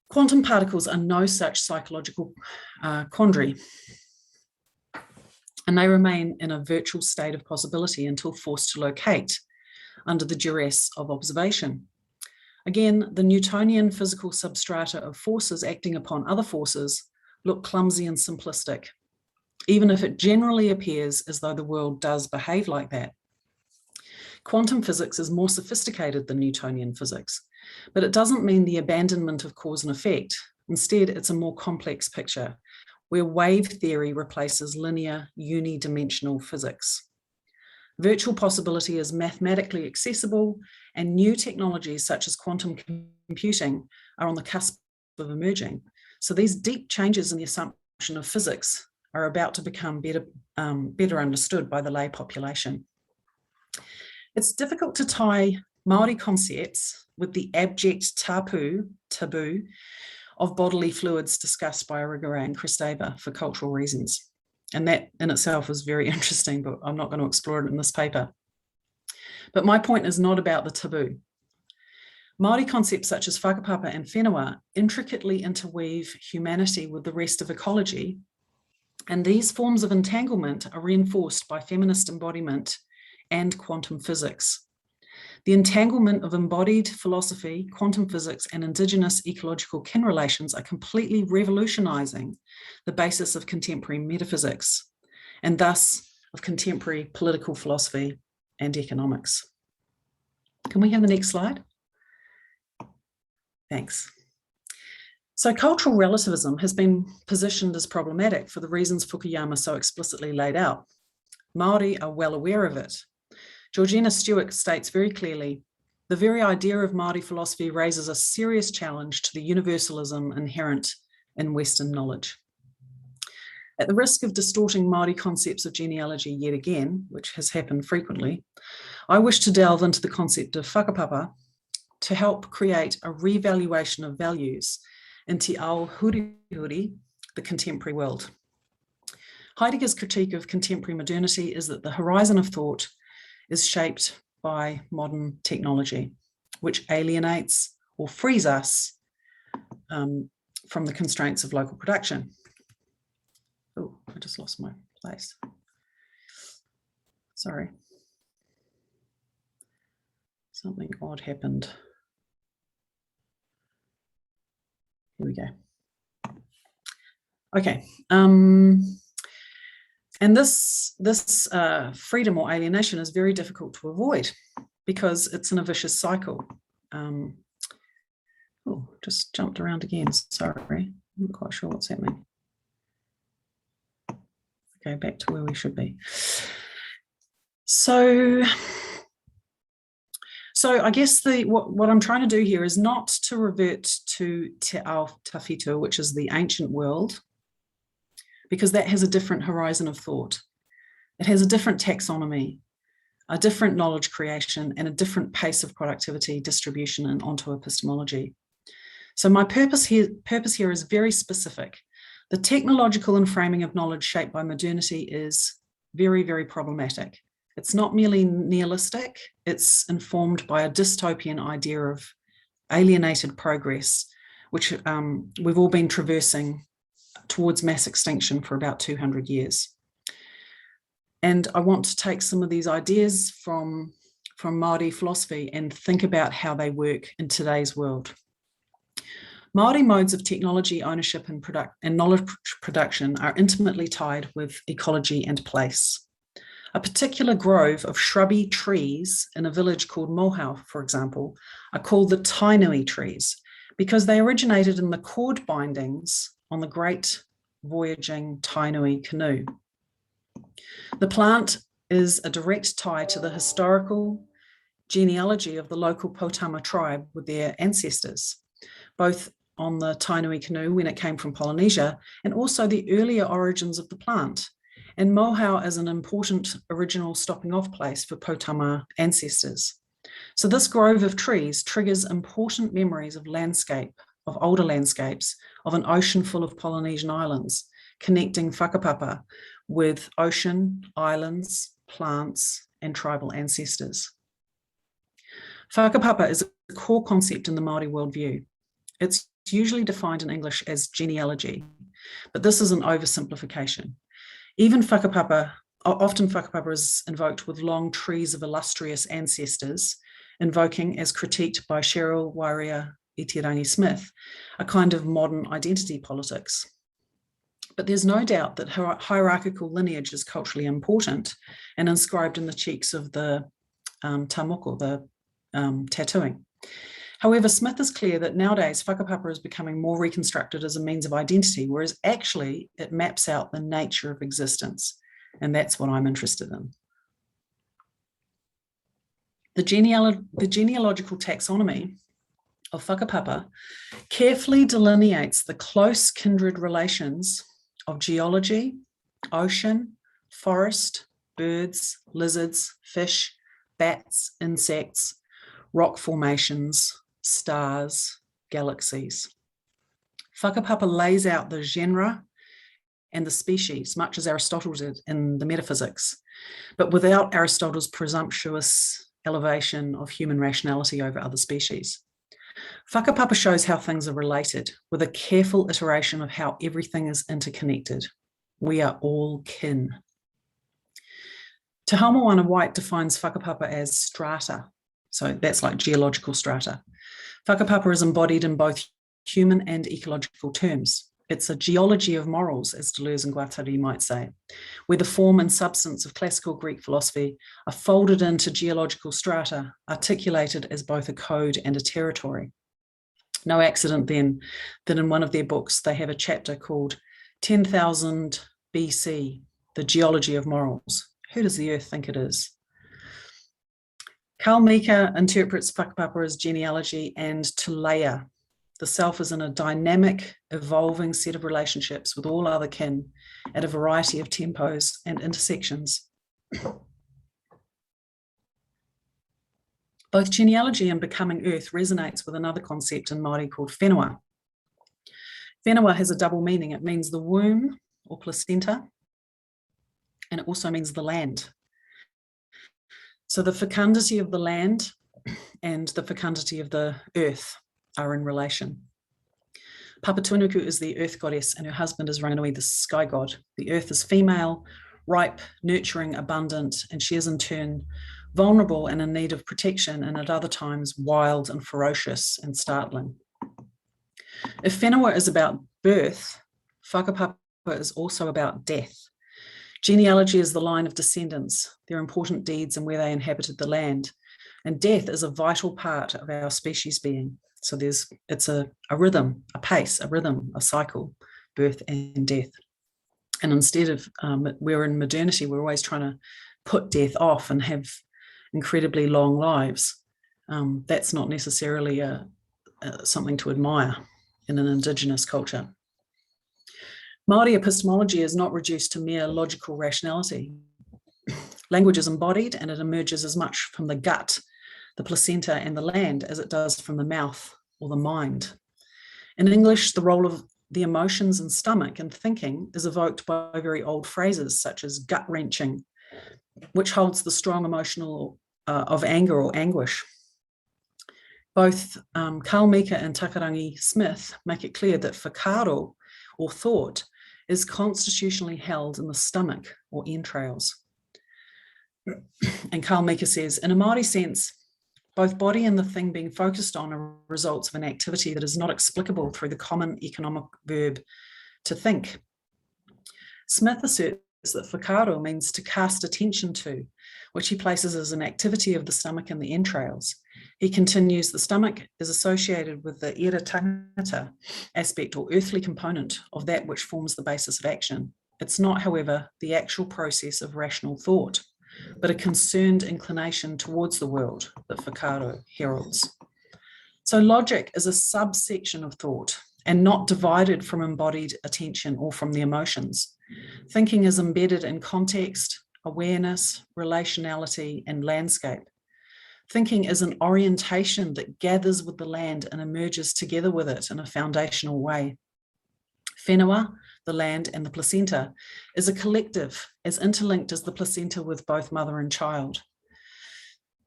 Quantum particles are no such psychological quandary, and they remain in a virtual state of possibility until forced to locate under the duress of observation. Again, the Newtonian physical substrata of forces acting upon other forces look clumsy and simplistic, even if it generally appears as though the world does behave like that. Quantum physics is more sophisticated than Newtonian physics, but it doesn't mean the abandonment of cause and effect. Instead, it's a more complex picture where wave theory replaces linear unidimensional physics. Virtual possibility is mathematically accessible, and new technologies such as quantum computing are on the cusp of emerging. So these deep changes in the assumption of physics are about to become better understood by the lay population. It's difficult to tie Māori concepts with the abject taboo of bodily fluids discussed by Irigaray and Kristeva for cultural reasons. And that in itself is very interesting, but I'm not going to explore it in this paper. But my point is not about the taboo. Māori concepts such as whakapapa and whenua intricately interweave humanity with the rest of ecology And these forms of entanglement are reinforced by feminist embodiment and quantum physics. The entanglement of embodied philosophy, quantum physics, and indigenous ecological kin relations are completely revolutionizing the basis of contemporary metaphysics, and thus of contemporary political philosophy and economics. Can we have the next slide? Thanks. So cultural relativism has been positioned as problematic for the reasons Fukuyama so explicitly laid out. Māori are well aware of it. Georgina Stewart states very clearly, the very idea of Māori philosophy raises a serious challenge to the universalism inherent in Western knowledge. At the risk of distorting Māori concepts of genealogy yet again, which has happened frequently, I wish to delve into the concept of whakapapa to help create a revaluation of values in te ao hurihuri, the contemporary world. Heidegger's critique of contemporary modernity is that the horizon of thought is shaped by modern technology, which alienates or frees us from the constraints of local production. Oh, I just lost my place. Sorry. Something odd happened. Here we go. Okay. And this freedom or alienation is very difficult to avoid because it's in a vicious cycle. Oh, just jumped around again. Sorry, I'm not quite sure what's happening. Okay, back to where we should be. So I guess what I'm trying to do here is not to revert to Te Ao Tawhito, which is the ancient world, because that has a different horizon of thought. It has a different taxonomy, a different knowledge creation, and a different pace of productivity, distribution, and onto epistemology. So my purpose here is very specific. The technological and framing of knowledge shaped by modernity is very, very problematic. It's not merely nihilistic, it's informed by a dystopian idea of alienated progress, which we've all been traversing towards mass extinction for about 200 years. And I want to take some of these ideas from Māori philosophy and think about how they work in today's world. Māori modes of technology ownership and knowledge production are intimately tied with ecology and place. A particular grove of shrubby trees in a village called Mohau, for example, are called the Tainui trees because they originated in the cord bindings on the great voyaging Tainui canoe. The plant is a direct tie to the historical genealogy of the local Potama tribe with their ancestors, both on the Tainui canoe when it came from Polynesia and also the earlier origins of the plant. And Mohau is an important original stopping off place for Potama ancestors. So this grove of trees triggers important memories of landscape, of older landscapes, of an ocean full of Polynesian islands, connecting whakapapa with ocean, islands, plants, and tribal ancestors. Whakapapa is a core concept in the Māori worldview. It's usually defined in English as genealogy, but this is an oversimplification. Often whakapapa is invoked with long trees of illustrious ancestors, invoking, as critiqued by Cheryl Wairia Itirangi Smith, a kind of modern identity politics. But there's no doubt that hierarchical lineage is culturally important and inscribed in the cheeks of the tamoko, the tattooing. However, Smith is clear that nowadays whakapapa is becoming more reconstructed as a means of identity, whereas actually it maps out the nature of existence. And that's what I'm interested in. The genealogical taxonomy of whakapapa carefully delineates the close kindred relations of geology, ocean, forest, birds, lizards, fish, bats, insects, rock formations, stars, galaxies. Whakapapa lays out the genera and the species, much as Aristotle did in the Metaphysics, but without Aristotle's presumptuous elevation of human rationality over other species. Whakapapa shows how things are related, with a careful iteration of how everything is interconnected. We are all kin. Te Haumawana White defines whakapapa as strata. So that's like geological strata. Whakapapa is embodied in both human and ecological terms. It's a geology of morals, as Deleuze and Guattari might say, where the form and substance of classical Greek philosophy are folded into geological strata, articulated as both a code and a territory. No accident then that in one of their books they have a chapter called 10,000 BC, the geology of morals. Who does the earth think it is? Carl Mika interprets whakapapa as genealogy and teleia. The self is in a dynamic, evolving set of relationships with all other kin at a variety of tempos and intersections. Both genealogy and becoming earth resonates with another concept in Māori called whenua. Whenua has a double meaning. It means the womb or placenta, and it also means the land. So the fecundity of the land and the fecundity of the earth are in relation. Papatunuku is the earth goddess and her husband is Ranganui, the sky god. The earth is female, ripe, nurturing, abundant, and she is in turn vulnerable and in need of protection, and at other times wild and ferocious and startling. If whenua is about birth, whakapapa is also about death. Genealogy is the line of descendants, their important deeds and where they inhabited the land. And death is a vital part of our species being. So it's a rhythm, a pace, a rhythm, a cycle, birth and death. And instead of, we're in modernity, we're always trying to put death off and have incredibly long lives. That's not necessarily something to admire in an Indigenous culture. Māori epistemology is not reduced to mere logical rationality. Language is embodied and it emerges as much from the gut, the placenta and the land as it does from the mouth or the mind. In English, the role of the emotions and stomach and thinking is evoked by very old phrases such as gut-wrenching, which holds the strong emotional of anger or anguish. Both Carl Mika and Takarangi Smith make it clear that whakaaro, or thought, is constitutionally held in the stomach or entrails. And Carl Mika says, in a Māori sense, both body and the thing being focused on are results of an activity that is not explicable through the common economic verb to think. Smith asserts that whakaaro means to cast attention to, which he places as an activity of the stomach and the entrails. He continues, the stomach is associated with the era tangata aspect or earthly component of that which forms the basis of action. It's not, however, the actual process of rational thought, but a concerned inclination towards the world that whakaaro heralds. So logic is a subsection of thought and not divided from embodied attention or from the emotions. Thinking is embedded in context, awareness, relationality, and landscape. Thinking is an orientation that gathers with the land and emerges together with it in a foundational way. Whenua, the land, and the placenta is a collective, as interlinked as the placenta with both mother and child.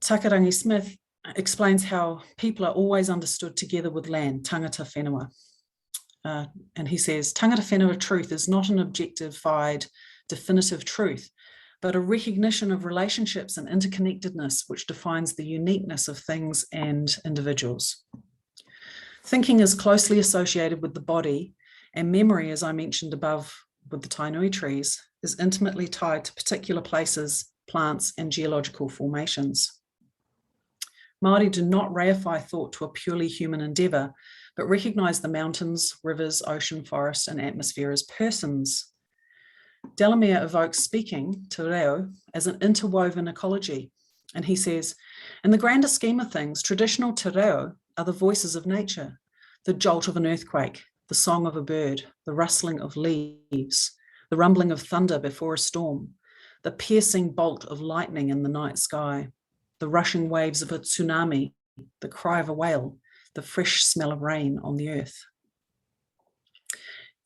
Takarangi Smith explains how people are always understood together with land, tangata whenua. And he says, tangata whenua truth is not an objectified, definitive truth, but a recognition of relationships and interconnectedness which defines the uniqueness of things and individuals. Thinking is closely associated with the body, and memory, as I mentioned above with the tainui trees, is intimately tied to particular places, plants, and geological formations. Māori do not reify thought to a purely human endeavour, but recognise the mountains, rivers, ocean, forest, and atmosphere as persons. Delamere evokes speaking, te reo, as an interwoven ecology. And he says, in the grander scheme of things, traditional te reo are the voices of nature, the jolt of an earthquake, the song of a bird, the rustling of leaves, the rumbling of thunder before a storm, the piercing bolt of lightning in the night sky, the rushing waves of a tsunami, the cry of a whale, the fresh smell of rain on the earth.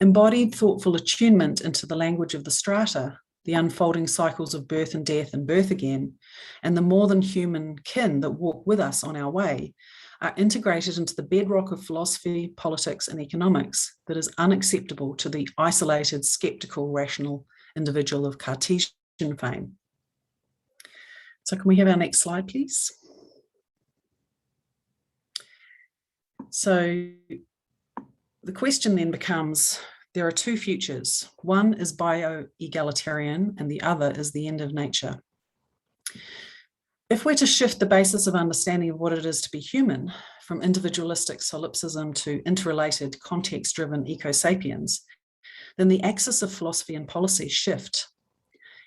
Embodied thoughtful attunement into the language of the strata, the unfolding cycles of birth and death and birth again, and the more than human kin that walk with us on our way, are integrated into the bedrock of philosophy, politics, and economics that is unacceptable to the isolated, skeptical, rational individual of Cartesian fame. So can we have our next slide, please? So the question then becomes, there are two futures. One is bio-egalitarian and the other is the end of nature. If we're to shift the basis of understanding of what it is to be human from individualistic solipsism to interrelated, context-driven eco-sapiens, then the axis of philosophy and policy shift.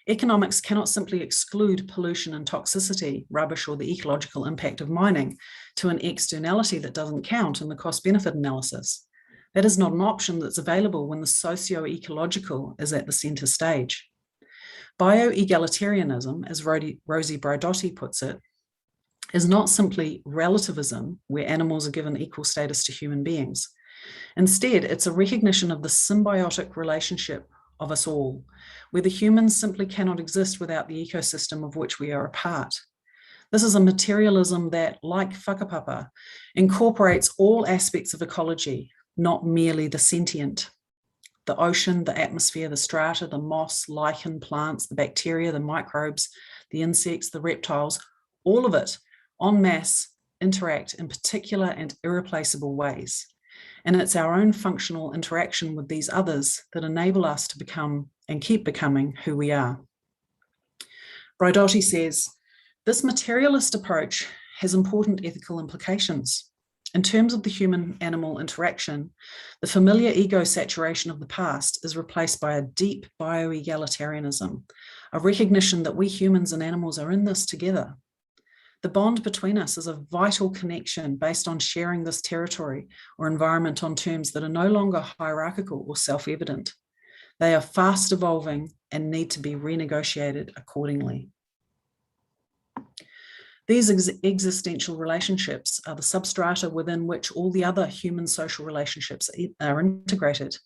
Economics cannot simply exclude pollution and toxicity, rubbish, or the ecological impact of mining to an externality that doesn't count in the cost-benefit analysis. That is not an option that's available when the socio-ecological is at the centre stage. Bio-egalitarianism, as Rosie Braidotti puts it, is not simply relativism where animals are given equal status to human beings. Instead, it's a recognition of the symbiotic relationship of us all, where the humans simply cannot exist without the ecosystem of which we are a part. This is a materialism that, like whakapapa, incorporates all aspects of ecology, not merely the sentient. The ocean, the atmosphere, the strata, the moss, lichen, plants, the bacteria, the microbes, the insects, the reptiles, all of it en masse interact in particular and irreplaceable ways. And it's our own functional interaction with these others that enable us to become and keep becoming who we are. Braidotti says, this materialist approach has important ethical implications. In terms of the human-animal interaction, the familiar ego saturation of the past is replaced by a deep bio-egalitarianism, a recognition that we humans and animals are in this together. The bond between us is a vital connection based on sharing this territory or environment on terms that are no longer hierarchical or self-evident. They are fast evolving and need to be renegotiated accordingly. These existential relationships are the substrata within which all the other human social relationships are integrated.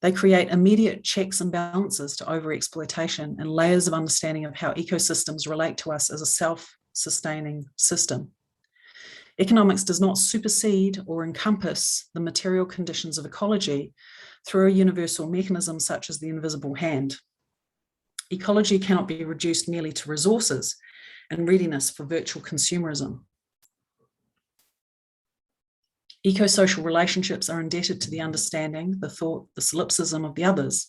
They create immediate checks and balances to overexploitation and layers of understanding of how ecosystems relate to us as a self-sustaining system. Economics does not supersede or encompass the material conditions of ecology through a universal mechanism such as the invisible hand. Ecology cannot be reduced merely to resources and readiness for virtual consumerism. Eco-social relationships are indebted to the understanding, the thought, the solipsism of the others,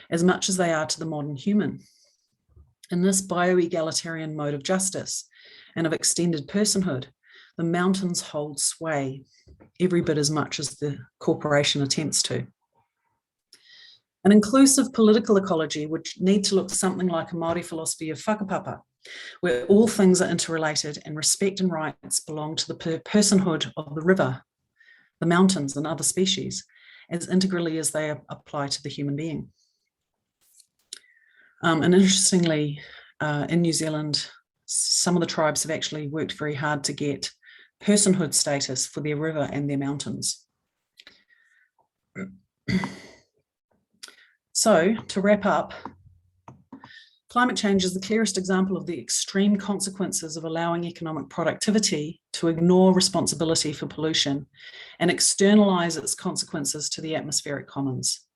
as much as they are to the modern human. In this bio-egalitarian mode of justice and of extended personhood, the mountains hold sway, every bit as much as the corporation attempts to. An inclusive political ecology would need to look something like a Māori philosophy of whakapapa, where all things are interrelated and respect and rights belong to the personhood of the river, the mountains and other species, as integrally as they apply to the human being. And interestingly, in New Zealand, some of the tribes have actually worked very hard to get personhood status for their river and their mountains. So, to wrap up, climate change is the clearest example of the extreme consequences of allowing economic productivity to ignore responsibility for pollution and externalize its consequences to the atmospheric commons.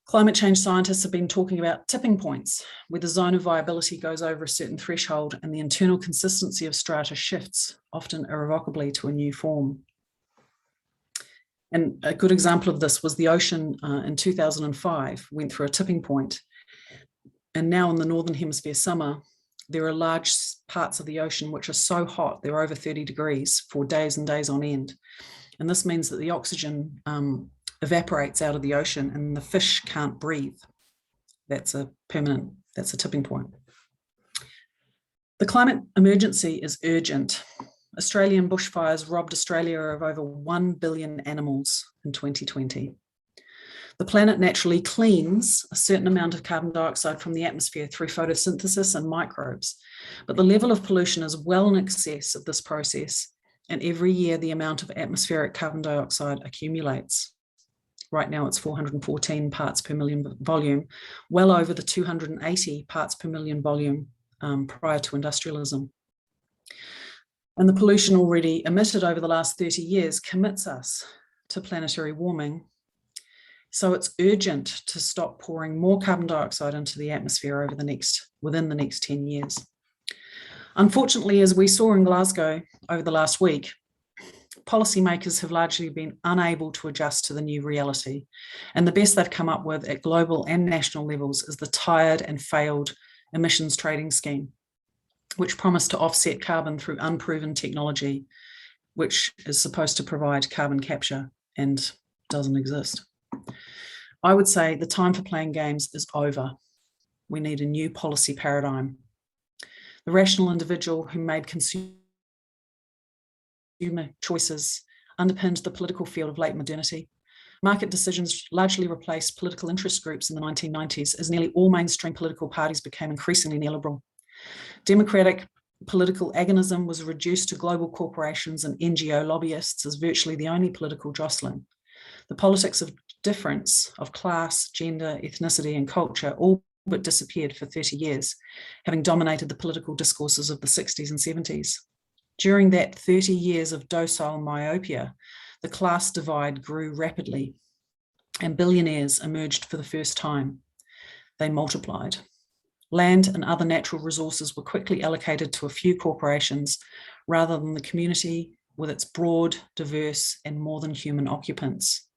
Climate change scientists have been talking about tipping points, where the zone of viability goes over a certain threshold and the internal consistency of strata shifts, often irrevocably, to a new form. And a good example of this was the ocean in 2005 went through a tipping point. And now in the Northern Hemisphere summer, there are large parts of the ocean which are so hot, they're over 30 degrees for days and days on end. And this means that the oxygen evaporates out of the ocean and the fish can't breathe. That's a tipping point. The climate emergency is urgent. Australian bushfires robbed Australia of over 1 billion animals in 2020. The planet naturally cleans a certain amount of carbon dioxide from the atmosphere through photosynthesis and microbes, but the level of pollution is well in excess of this process, and every year the amount of atmospheric carbon dioxide accumulates. Right now it's 414 parts per million volume, well over the 280 parts per million volume prior to industrialism. And the pollution already emitted over the last 30 years commits us to planetary warming. So it's urgent to stop pouring more carbon dioxide into the atmosphere within the next 10 years. Unfortunately, as we saw in Glasgow over the last week, policymakers have largely been unable to adjust to the new reality. And the best they've come up with at global and national levels is the tired and failed emissions trading scheme, which promised to offset carbon through unproven technology, which is supposed to provide carbon capture and doesn't exist. I would say the time for playing games is over. We need a new policy paradigm. The rational individual who made consumer choices underpinned the political field of late modernity. Market decisions largely replaced political interest groups in the 1990s as nearly all mainstream political parties became increasingly neoliberal. Democratic political agonism was reduced to global corporations and NGO lobbyists as virtually the only political jostling. The politics of difference, of class, gender, ethnicity, and culture all but disappeared for 30 years, having dominated the political discourses of the 60s and 70s. During that 30 years of docile myopia, the class divide grew rapidly, and billionaires emerged for the first time. They multiplied. Land and other natural resources were quickly allocated to a few corporations rather than the community with its broad, diverse, and more than human occupants.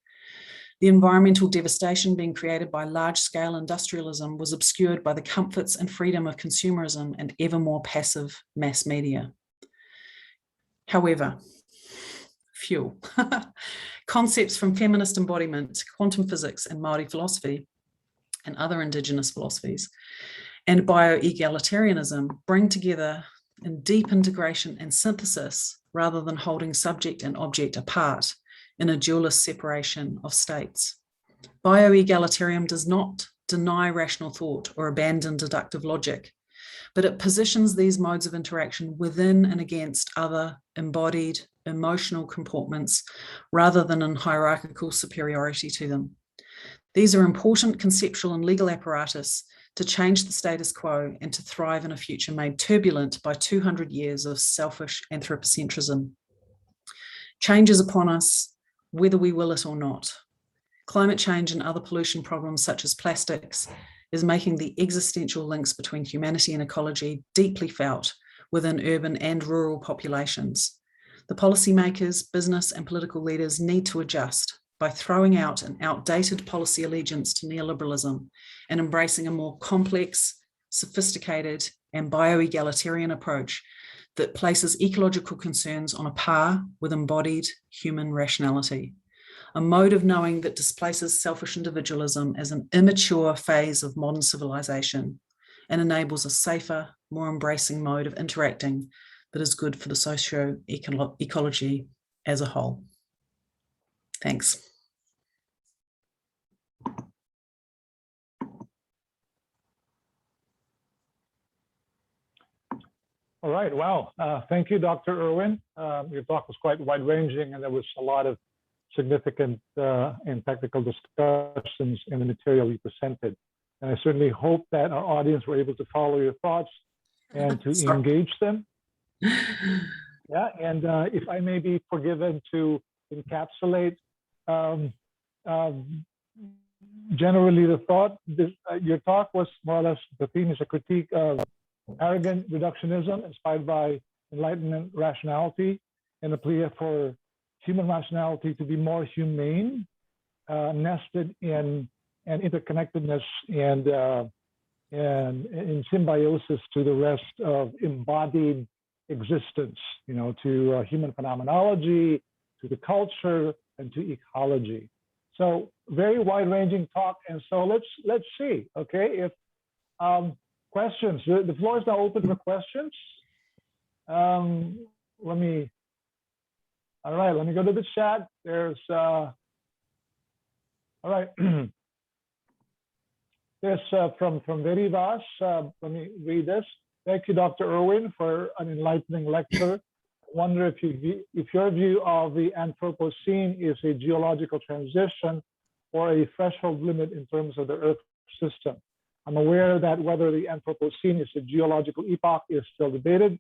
The environmental devastation being created by large-scale industrialism was obscured by the comforts and freedom of consumerism and ever more passive mass media. However, concepts from feminist embodiment, quantum physics, and Māori philosophy, and other Indigenous philosophies, and bioegalitarianism bring together in deep integration and synthesis rather than holding subject and object apart in a dualist separation of states. Bioegalitarianism does not deny rational thought or abandon deductive logic, but it positions these modes of interaction within and against other embodied emotional comportments rather than in hierarchical superiority to them. These are important conceptual and legal apparatus to change the status quo and to thrive in a future made turbulent by 200 years of selfish anthropocentrism. Change is upon us, whether we will it or not. Climate change and other pollution problems such as plastics is making the existential links between humanity and ecology deeply felt within urban and rural populations. The policymakers, business and political leaders need to adjust by throwing out an outdated policy allegiance to neoliberalism and embracing a more complex, sophisticated and bioegalitarian approach that places ecological concerns on a par with embodied human rationality, a mode of knowing that displaces selfish individualism as an immature phase of modern civilization and enables a safer, more embracing mode of interacting that is good for the socio-ecology as a whole. Thanks. All right, wow. Thank you, Dr. Irwin. Your talk was quite wide-ranging, and there was a lot of significant and technical discussions in the material you presented. And I certainly hope that our audience were able to follow your thoughts and to engage them. Yeah, and if I may be forgiven to encapsulate generally the thought, your talk was more or less, the theme is a critique of arrogant reductionism inspired by Enlightenment rationality and a plea for human rationality to be more humane, nested in interconnectedness and in symbiosis to the rest of embodied existence, you know, to human phenomenology, to the culture, and to ecology. So very wide-ranging talk, and so let's see, okay, if questions. The floor is now open for questions. Let me go to the chat. There's all right. There's from Verivas. Let me read this. Thank you, Dr. Irwin, for an enlightening lecture. I wonder if your view of the Anthropocene is a geological transition or a threshold limit in terms of the Earth system. I'm aware that whether the Anthropocene is a geological epoch is still debated,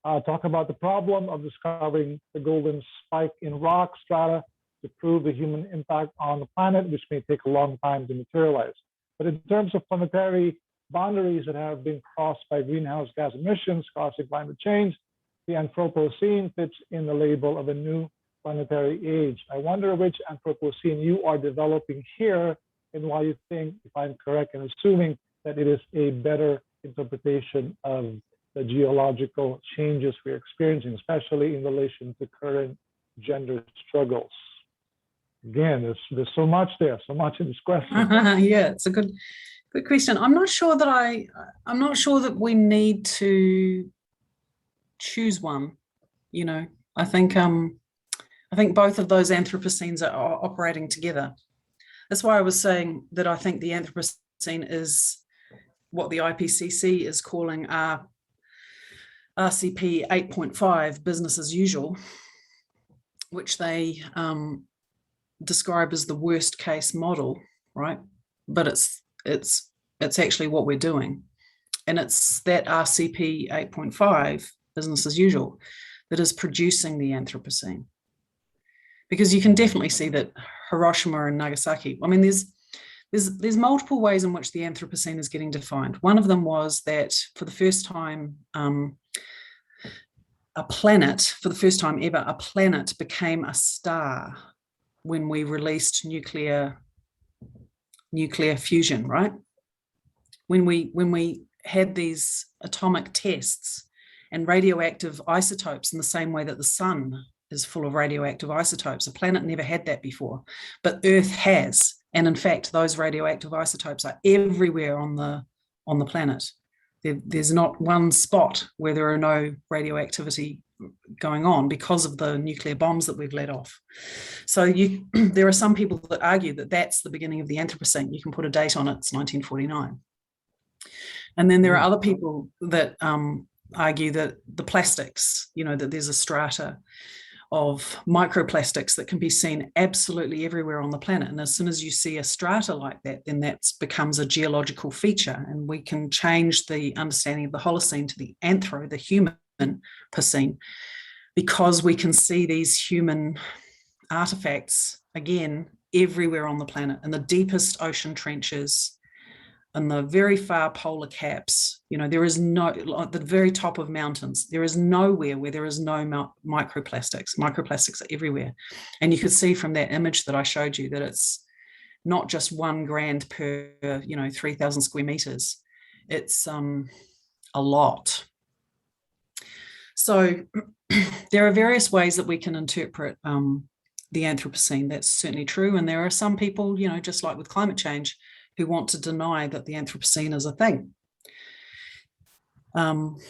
talk about the problem of discovering the golden spike in rock strata to prove the human impact on the planet, which may take a long time to materialize. But in terms of planetary boundaries that have been crossed by greenhouse gas emissions causing climate change, the Anthropocene fits in the label of a new planetary age. I wonder which Anthropocene you are developing here and why you think, if I'm correct in assuming, that it is a better interpretation of the geological changes we're experiencing, especially in relation to current gender struggles. Again, there's so much there, so much in this question. Yeah, it's a good question. I'm not sure that we need to choose one. You know, I think both of those Anthropocenes are operating together. That's why I was saying that I think the Anthropocene is what the IPCC is calling RCP 8.5, business as usual, which they describe as the worst case model, right? But it's actually what we're doing. And it's that RCP 8.5, business as usual, that is producing the Anthropocene. Because you can definitely see that Hiroshima and Nagasaki, I mean, there's multiple ways in which the Anthropocene is getting defined. One of them was that for the first time, a planet became a star when we released nuclear fusion, right? When we had these atomic tests and radioactive isotopes in the same way that the sun is full of radioactive isotopes. A planet never had that before, but Earth has. And in fact, those radioactive isotopes are everywhere on the planet. There's not one spot where there are no radioactivity going on because of the nuclear bombs that we've let off. So there are some people that argue that that's the beginning of the Anthropocene. You can put a date on it, it's 1949. And then there are other people that argue that the plastics, that there's a strata of microplastics that can be seen absolutely everywhere on the planet. And as soon as you see a strata like that, then that becomes a geological feature. And we can change the understanding of the Holocene to the the human Pocene, because we can see these human artifacts, again, everywhere on the planet, in the deepest ocean trenches, in the very far polar caps. There is no, at the very top of mountains, there is nowhere where there is no microplastics. Microplastics are everywhere. And you could see from that image that I showed you that it's not just 1 grand per, 3,000 square meters. It's a lot. So there are various ways that we can interpret the Anthropocene. That's certainly true. And there are some people, just like with climate change, who want to deny that the Anthropocene is a thing. And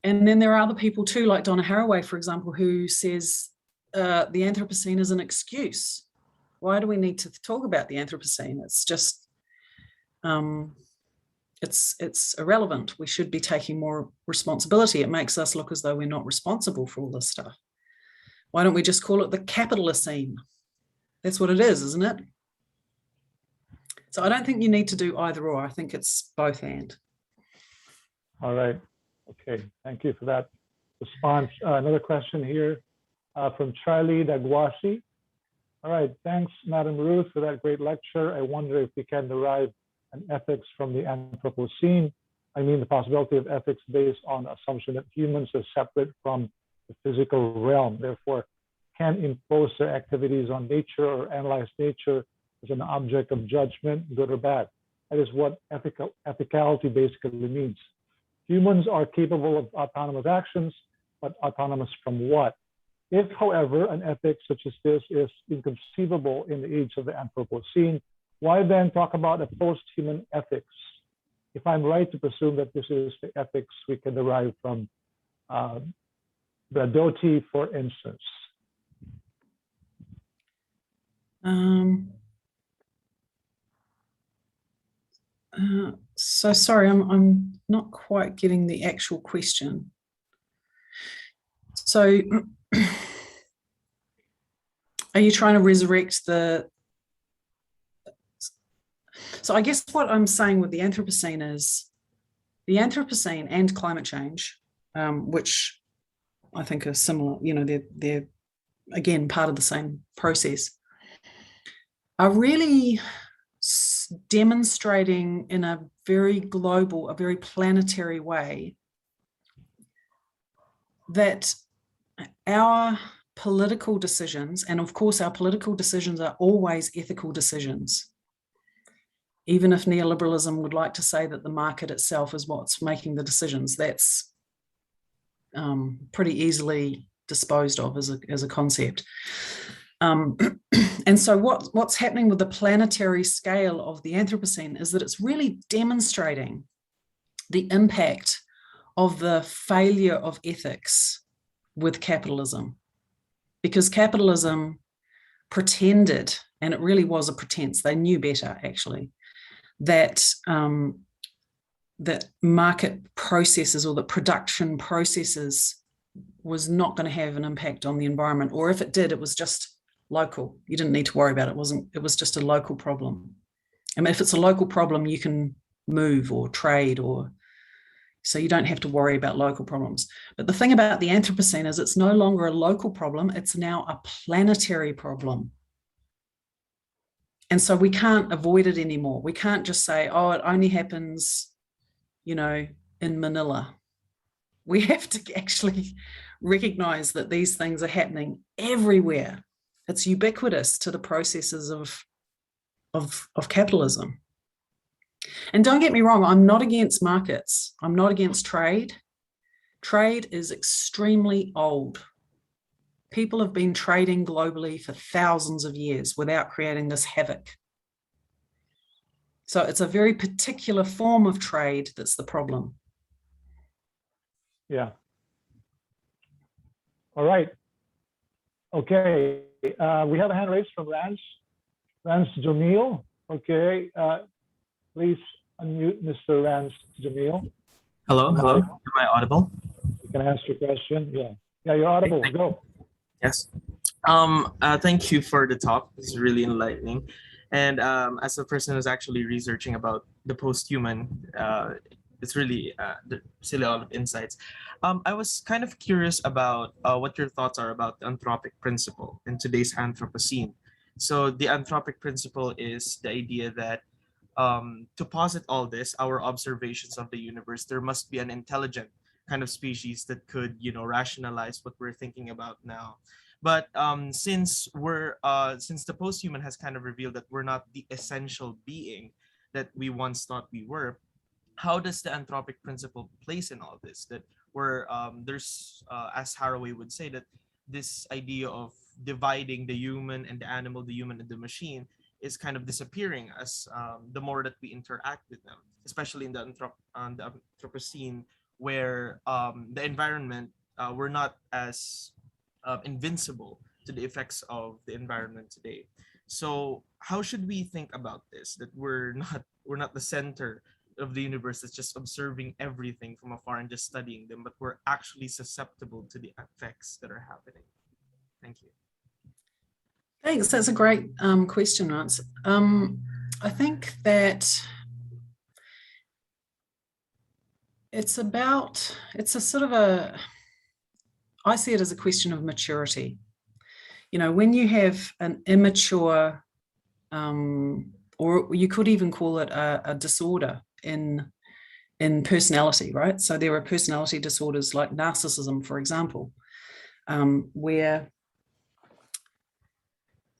then there are other people too, like Donna Haraway, for example, who says the Anthropocene is an excuse. Why do we need to talk about the Anthropocene? It's just, it's irrelevant. We should be taking more responsibility. It makes us look as though we're not responsible for all this stuff. Why don't we just call it the Capitalocene? That's what it is, isn't it? So I don't think you need to do either or. I think it's both and. All right. Okay. Thank you for that response. Another question here from Charlie Dagwasi. All right. Thanks, Madam Ruth, for that great lecture. I wonder if we can derive an ethics from the Anthropocene. I mean, the possibility of ethics based on the assumption that humans are separate from the physical realm, therefore can impose their activities on nature or analyze nature as an object of judgment, good or bad. That is what ethicality basically means. Humans are capable of autonomous actions, but autonomous from what? If, however, an ethic such as this is inconceivable in the age of the Anthropocene, why then talk about a post-human ethics? If I'm right to presume that this is the ethics we can derive from Bradoti, for instance. So sorry, I'm not quite getting the actual question. So are you trying to resurrect the... So I guess what I'm saying with the Anthropocene is the Anthropocene and climate change which I think are similar, they're again part of the same process, are really demonstrating in a very global, a very planetary way that our political decisions, and of course our political decisions are always ethical decisions, even if neoliberalism would like to say that the market itself is what's making the decisions, that's pretty easily disposed of as a concept. And so what's happening with the planetary scale of the Anthropocene is that it's really demonstrating the impact of the failure of ethics with capitalism. Because capitalism pretended, and it really was a pretense, they knew better actually, that that market processes or that production processes was not going to have an impact on the environment, or if it did, it was just local. You didn't need to worry about it. It was just a local problem. I mean, if it's a local problem, you can move or trade, or so you don't have to worry about local problems. But the thing about the Anthropocene is it's no longer a local problem, it's now a planetary problem. And so we can't avoid it anymore. We can't just say, oh, it only happens, in Manila. We have to actually recognize that these things are happening everywhere. It's ubiquitous to the processes of capitalism. And don't get me wrong, I'm not against markets. I'm not against trade. Trade is extremely old. People have been trading globally for thousands of years without creating this havoc. So it's a very particular form of trade that's the problem. Yeah. All right. Okay. We have a hand raised from Rance Jamil. Okay. Please unmute Mr. Rance Jamil. Hello. Am I audible? You can ask your question. Yeah. Yeah, you're audible. Go. Yes. Thank you for the talk. This is really enlightening. And as a person who's actually researching about the posthuman, it's really there's a lot of insights. I was kind of curious about what your thoughts are about the anthropic principle in today's Anthropocene. So the anthropic principle is the idea that to posit all this, our observations of the universe, there must be an intelligent kind of species that could, rationalize what we're thinking about now. But since the posthuman has kind of revealed that we're not the essential being that we once thought we were, how does the anthropic principle place in all this? That there's, as Haraway would say, that this idea of dividing the human and the animal, the human and the machine, is kind of disappearing as the more that we interact with them, especially in the Anthropocene, where the environment, we're not as invincible to the effects of the environment today. So how should we think about this? That we're not the center of the universe that's just observing everything from afar and just studying them, but we're actually susceptible to the effects that are happening. Thank you. Thanks. That's a great question, Rance. I think that it's a sort of I see it as a question of maturity. When you have an immature, or you could even call it a disorder in personality, right? So there are personality disorders like narcissism, for example, where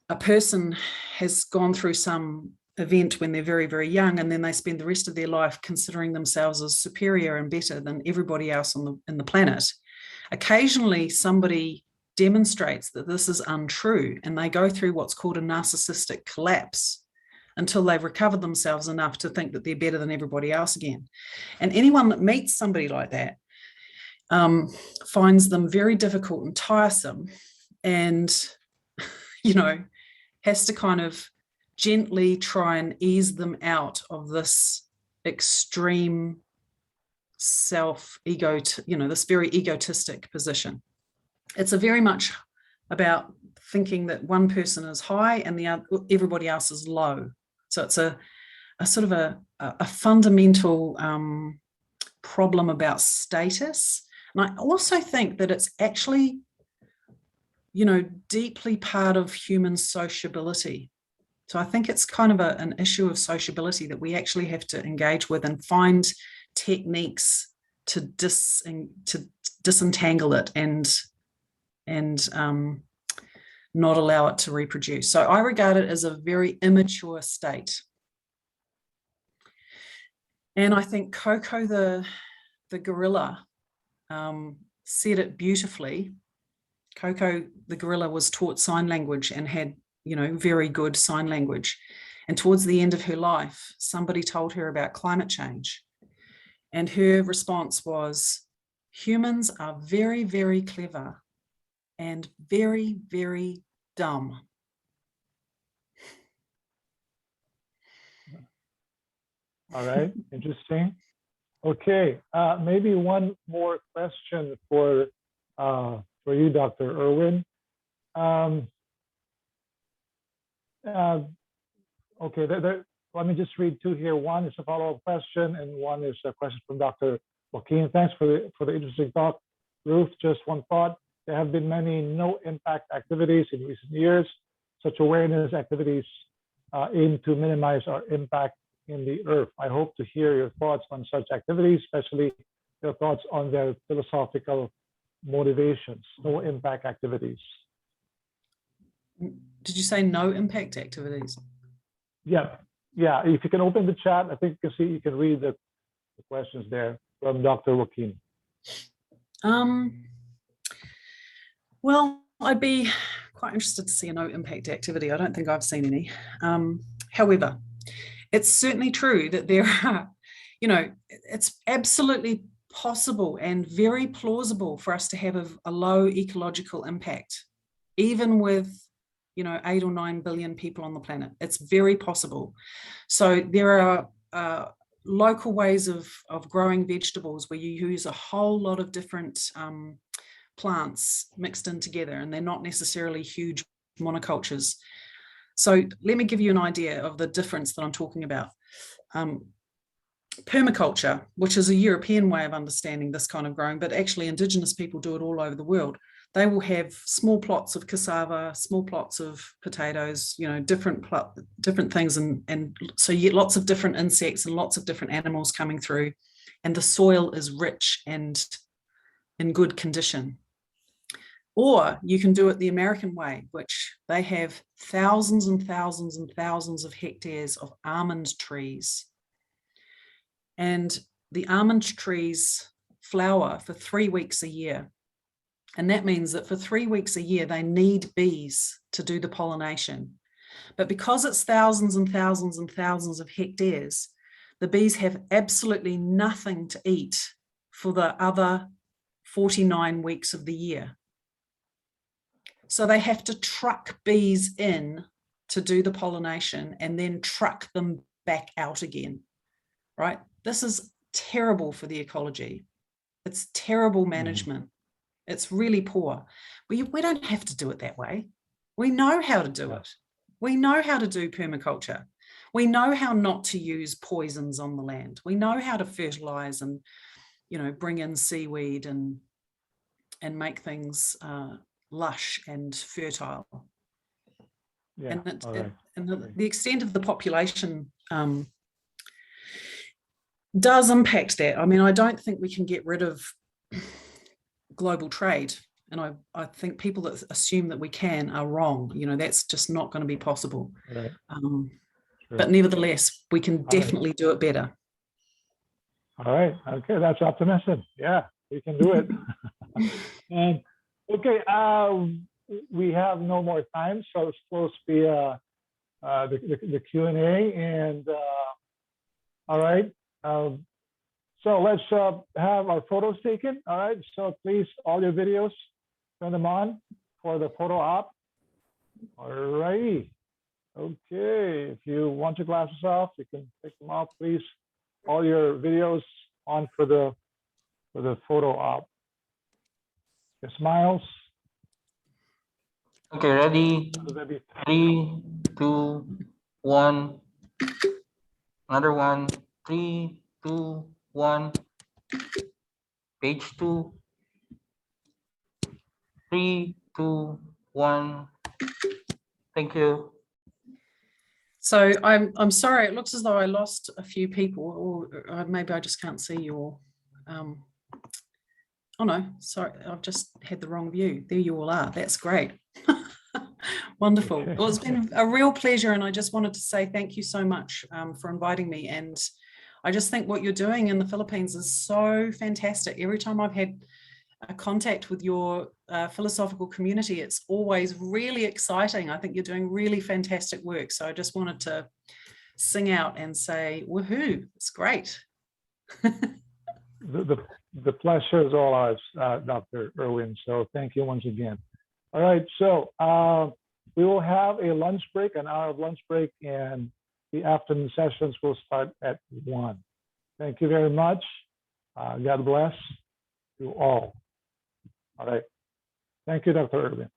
a person has gone through some event when they're very, very young, and then they spend the rest of their life considering themselves as superior and better than everybody else in the planet. Occasionally, somebody demonstrates that this is untrue, and they go through what's called a narcissistic collapse until they've recovered themselves enough to think that they're better than everybody else again. And anyone that meets somebody like that finds them very difficult and tiresome, and has to kind of gently try and ease them out of this extreme self-ego, this very egotistic position. It's a very much about thinking that one person is high and everybody else is low. So it's a sort of a fundamental problem about status, And I also think that it's actually, deeply part of human sociability. So I think it's kind of an issue of sociability that we actually have to engage with and find techniques to disentangle it and not allow it to reproduce. So I regard it as a very immature state. And I think Coco the gorilla said it beautifully. Coco the gorilla was taught sign language and had, very good sign language. And towards the end of her life, somebody told her about climate change. And her response was, humans are very, very clever and very, very dumb. All right, interesting. Okay, maybe one more question for you, Dr. Irwin. Okay, let me just read two here. One is a follow-up question, and one is a question from Dr. Joaquin. Thanks for the interesting talk, Ruth. Just one thought: there have been many no-impact activities in recent years. Such awareness activities aim to minimize our impact in the earth. I hope to hear your thoughts on such activities, especially your thoughts on their philosophical motivations. No impact activities. Did you say no impact activities? Yeah. If you can open the chat, I think you can read the questions there from Dr. Joaquin. Well, I'd be quite interested to see a no impact activity. I don't think I've seen any. However, it's certainly true that there are, it's absolutely possible and very plausible for us to have a low ecological impact, even with, 8 or 9 billion people on the planet. It's very possible. So there are local ways of growing vegetables where you use a whole lot of different plants mixed in together, and they're not necessarily huge monocultures. So let me give you an idea of the difference that I'm talking about. Permaculture, which is a European way of understanding this kind of growing, but actually indigenous people do it all over the world. They will have small plots of cassava, small plots of potatoes, different things. And so you get lots of different insects and lots of different animals coming through, and the soil is rich and in good condition. Or you can do it the American way, which they have thousands and thousands and thousands of hectares of almond trees. And the almond trees flower for 3 weeks a year. And that means that for 3 weeks a year, they need bees to do the pollination. But because it's thousands and thousands and thousands of hectares, the bees have absolutely nothing to eat for the other 49 weeks of the year. So they have to truck bees in to do the pollination and then truck them back out again, right? This is terrible for the ecology. It's terrible management. It's really poor. We don't have to do it that way. We know how to do it. We know how to do permaculture. We know how not to use poisons on the land. We know how to fertilize and, bring in seaweed and make things lush and fertile. Yeah, and the extent of the population does impact that. I mean, I don't think we can get rid of global trade. And I think people that assume that we can are wrong. That's just not going to be possible. Right. But nevertheless, we can definitely do it better. All right. Okay, that's optimism. Yeah, we can do it. And okay, we have no more time, so it's supposed to be the Q&A. And all right. So let's have our photos taken. All right. So please, all your videos, turn them on for the photo op. All righty. Okay. If you want your glasses off, you can take them off, please. All your videos on for the photo op. Your smiles. Okay, ready? 3, 2, 1. Another one. 3, 2, 1. Page 2. 3, 2, 1. Thank you. So I'm sorry, it looks as though I lost a few people, or maybe I just can't see you all. Oh no, sorry, I've just had the wrong view. There you all are. That's great. Wonderful. Well, it's been a real pleasure, and I just wanted to say thank you so much for inviting me. And I just think what you're doing in the Philippines is so fantastic. Every time I've had a contact with your philosophical community, it's always really exciting. I think you're doing really fantastic work. So I just wanted to sing out and say, woohoo, it's great. The pleasure is all ours, Dr. Irwin. So thank you once again. All right, so we will have a lunch break, an hour of lunch break, and the afternoon sessions will start at 1. Thank you very much. God bless you all. All right. Thank you, Dr. Irwin.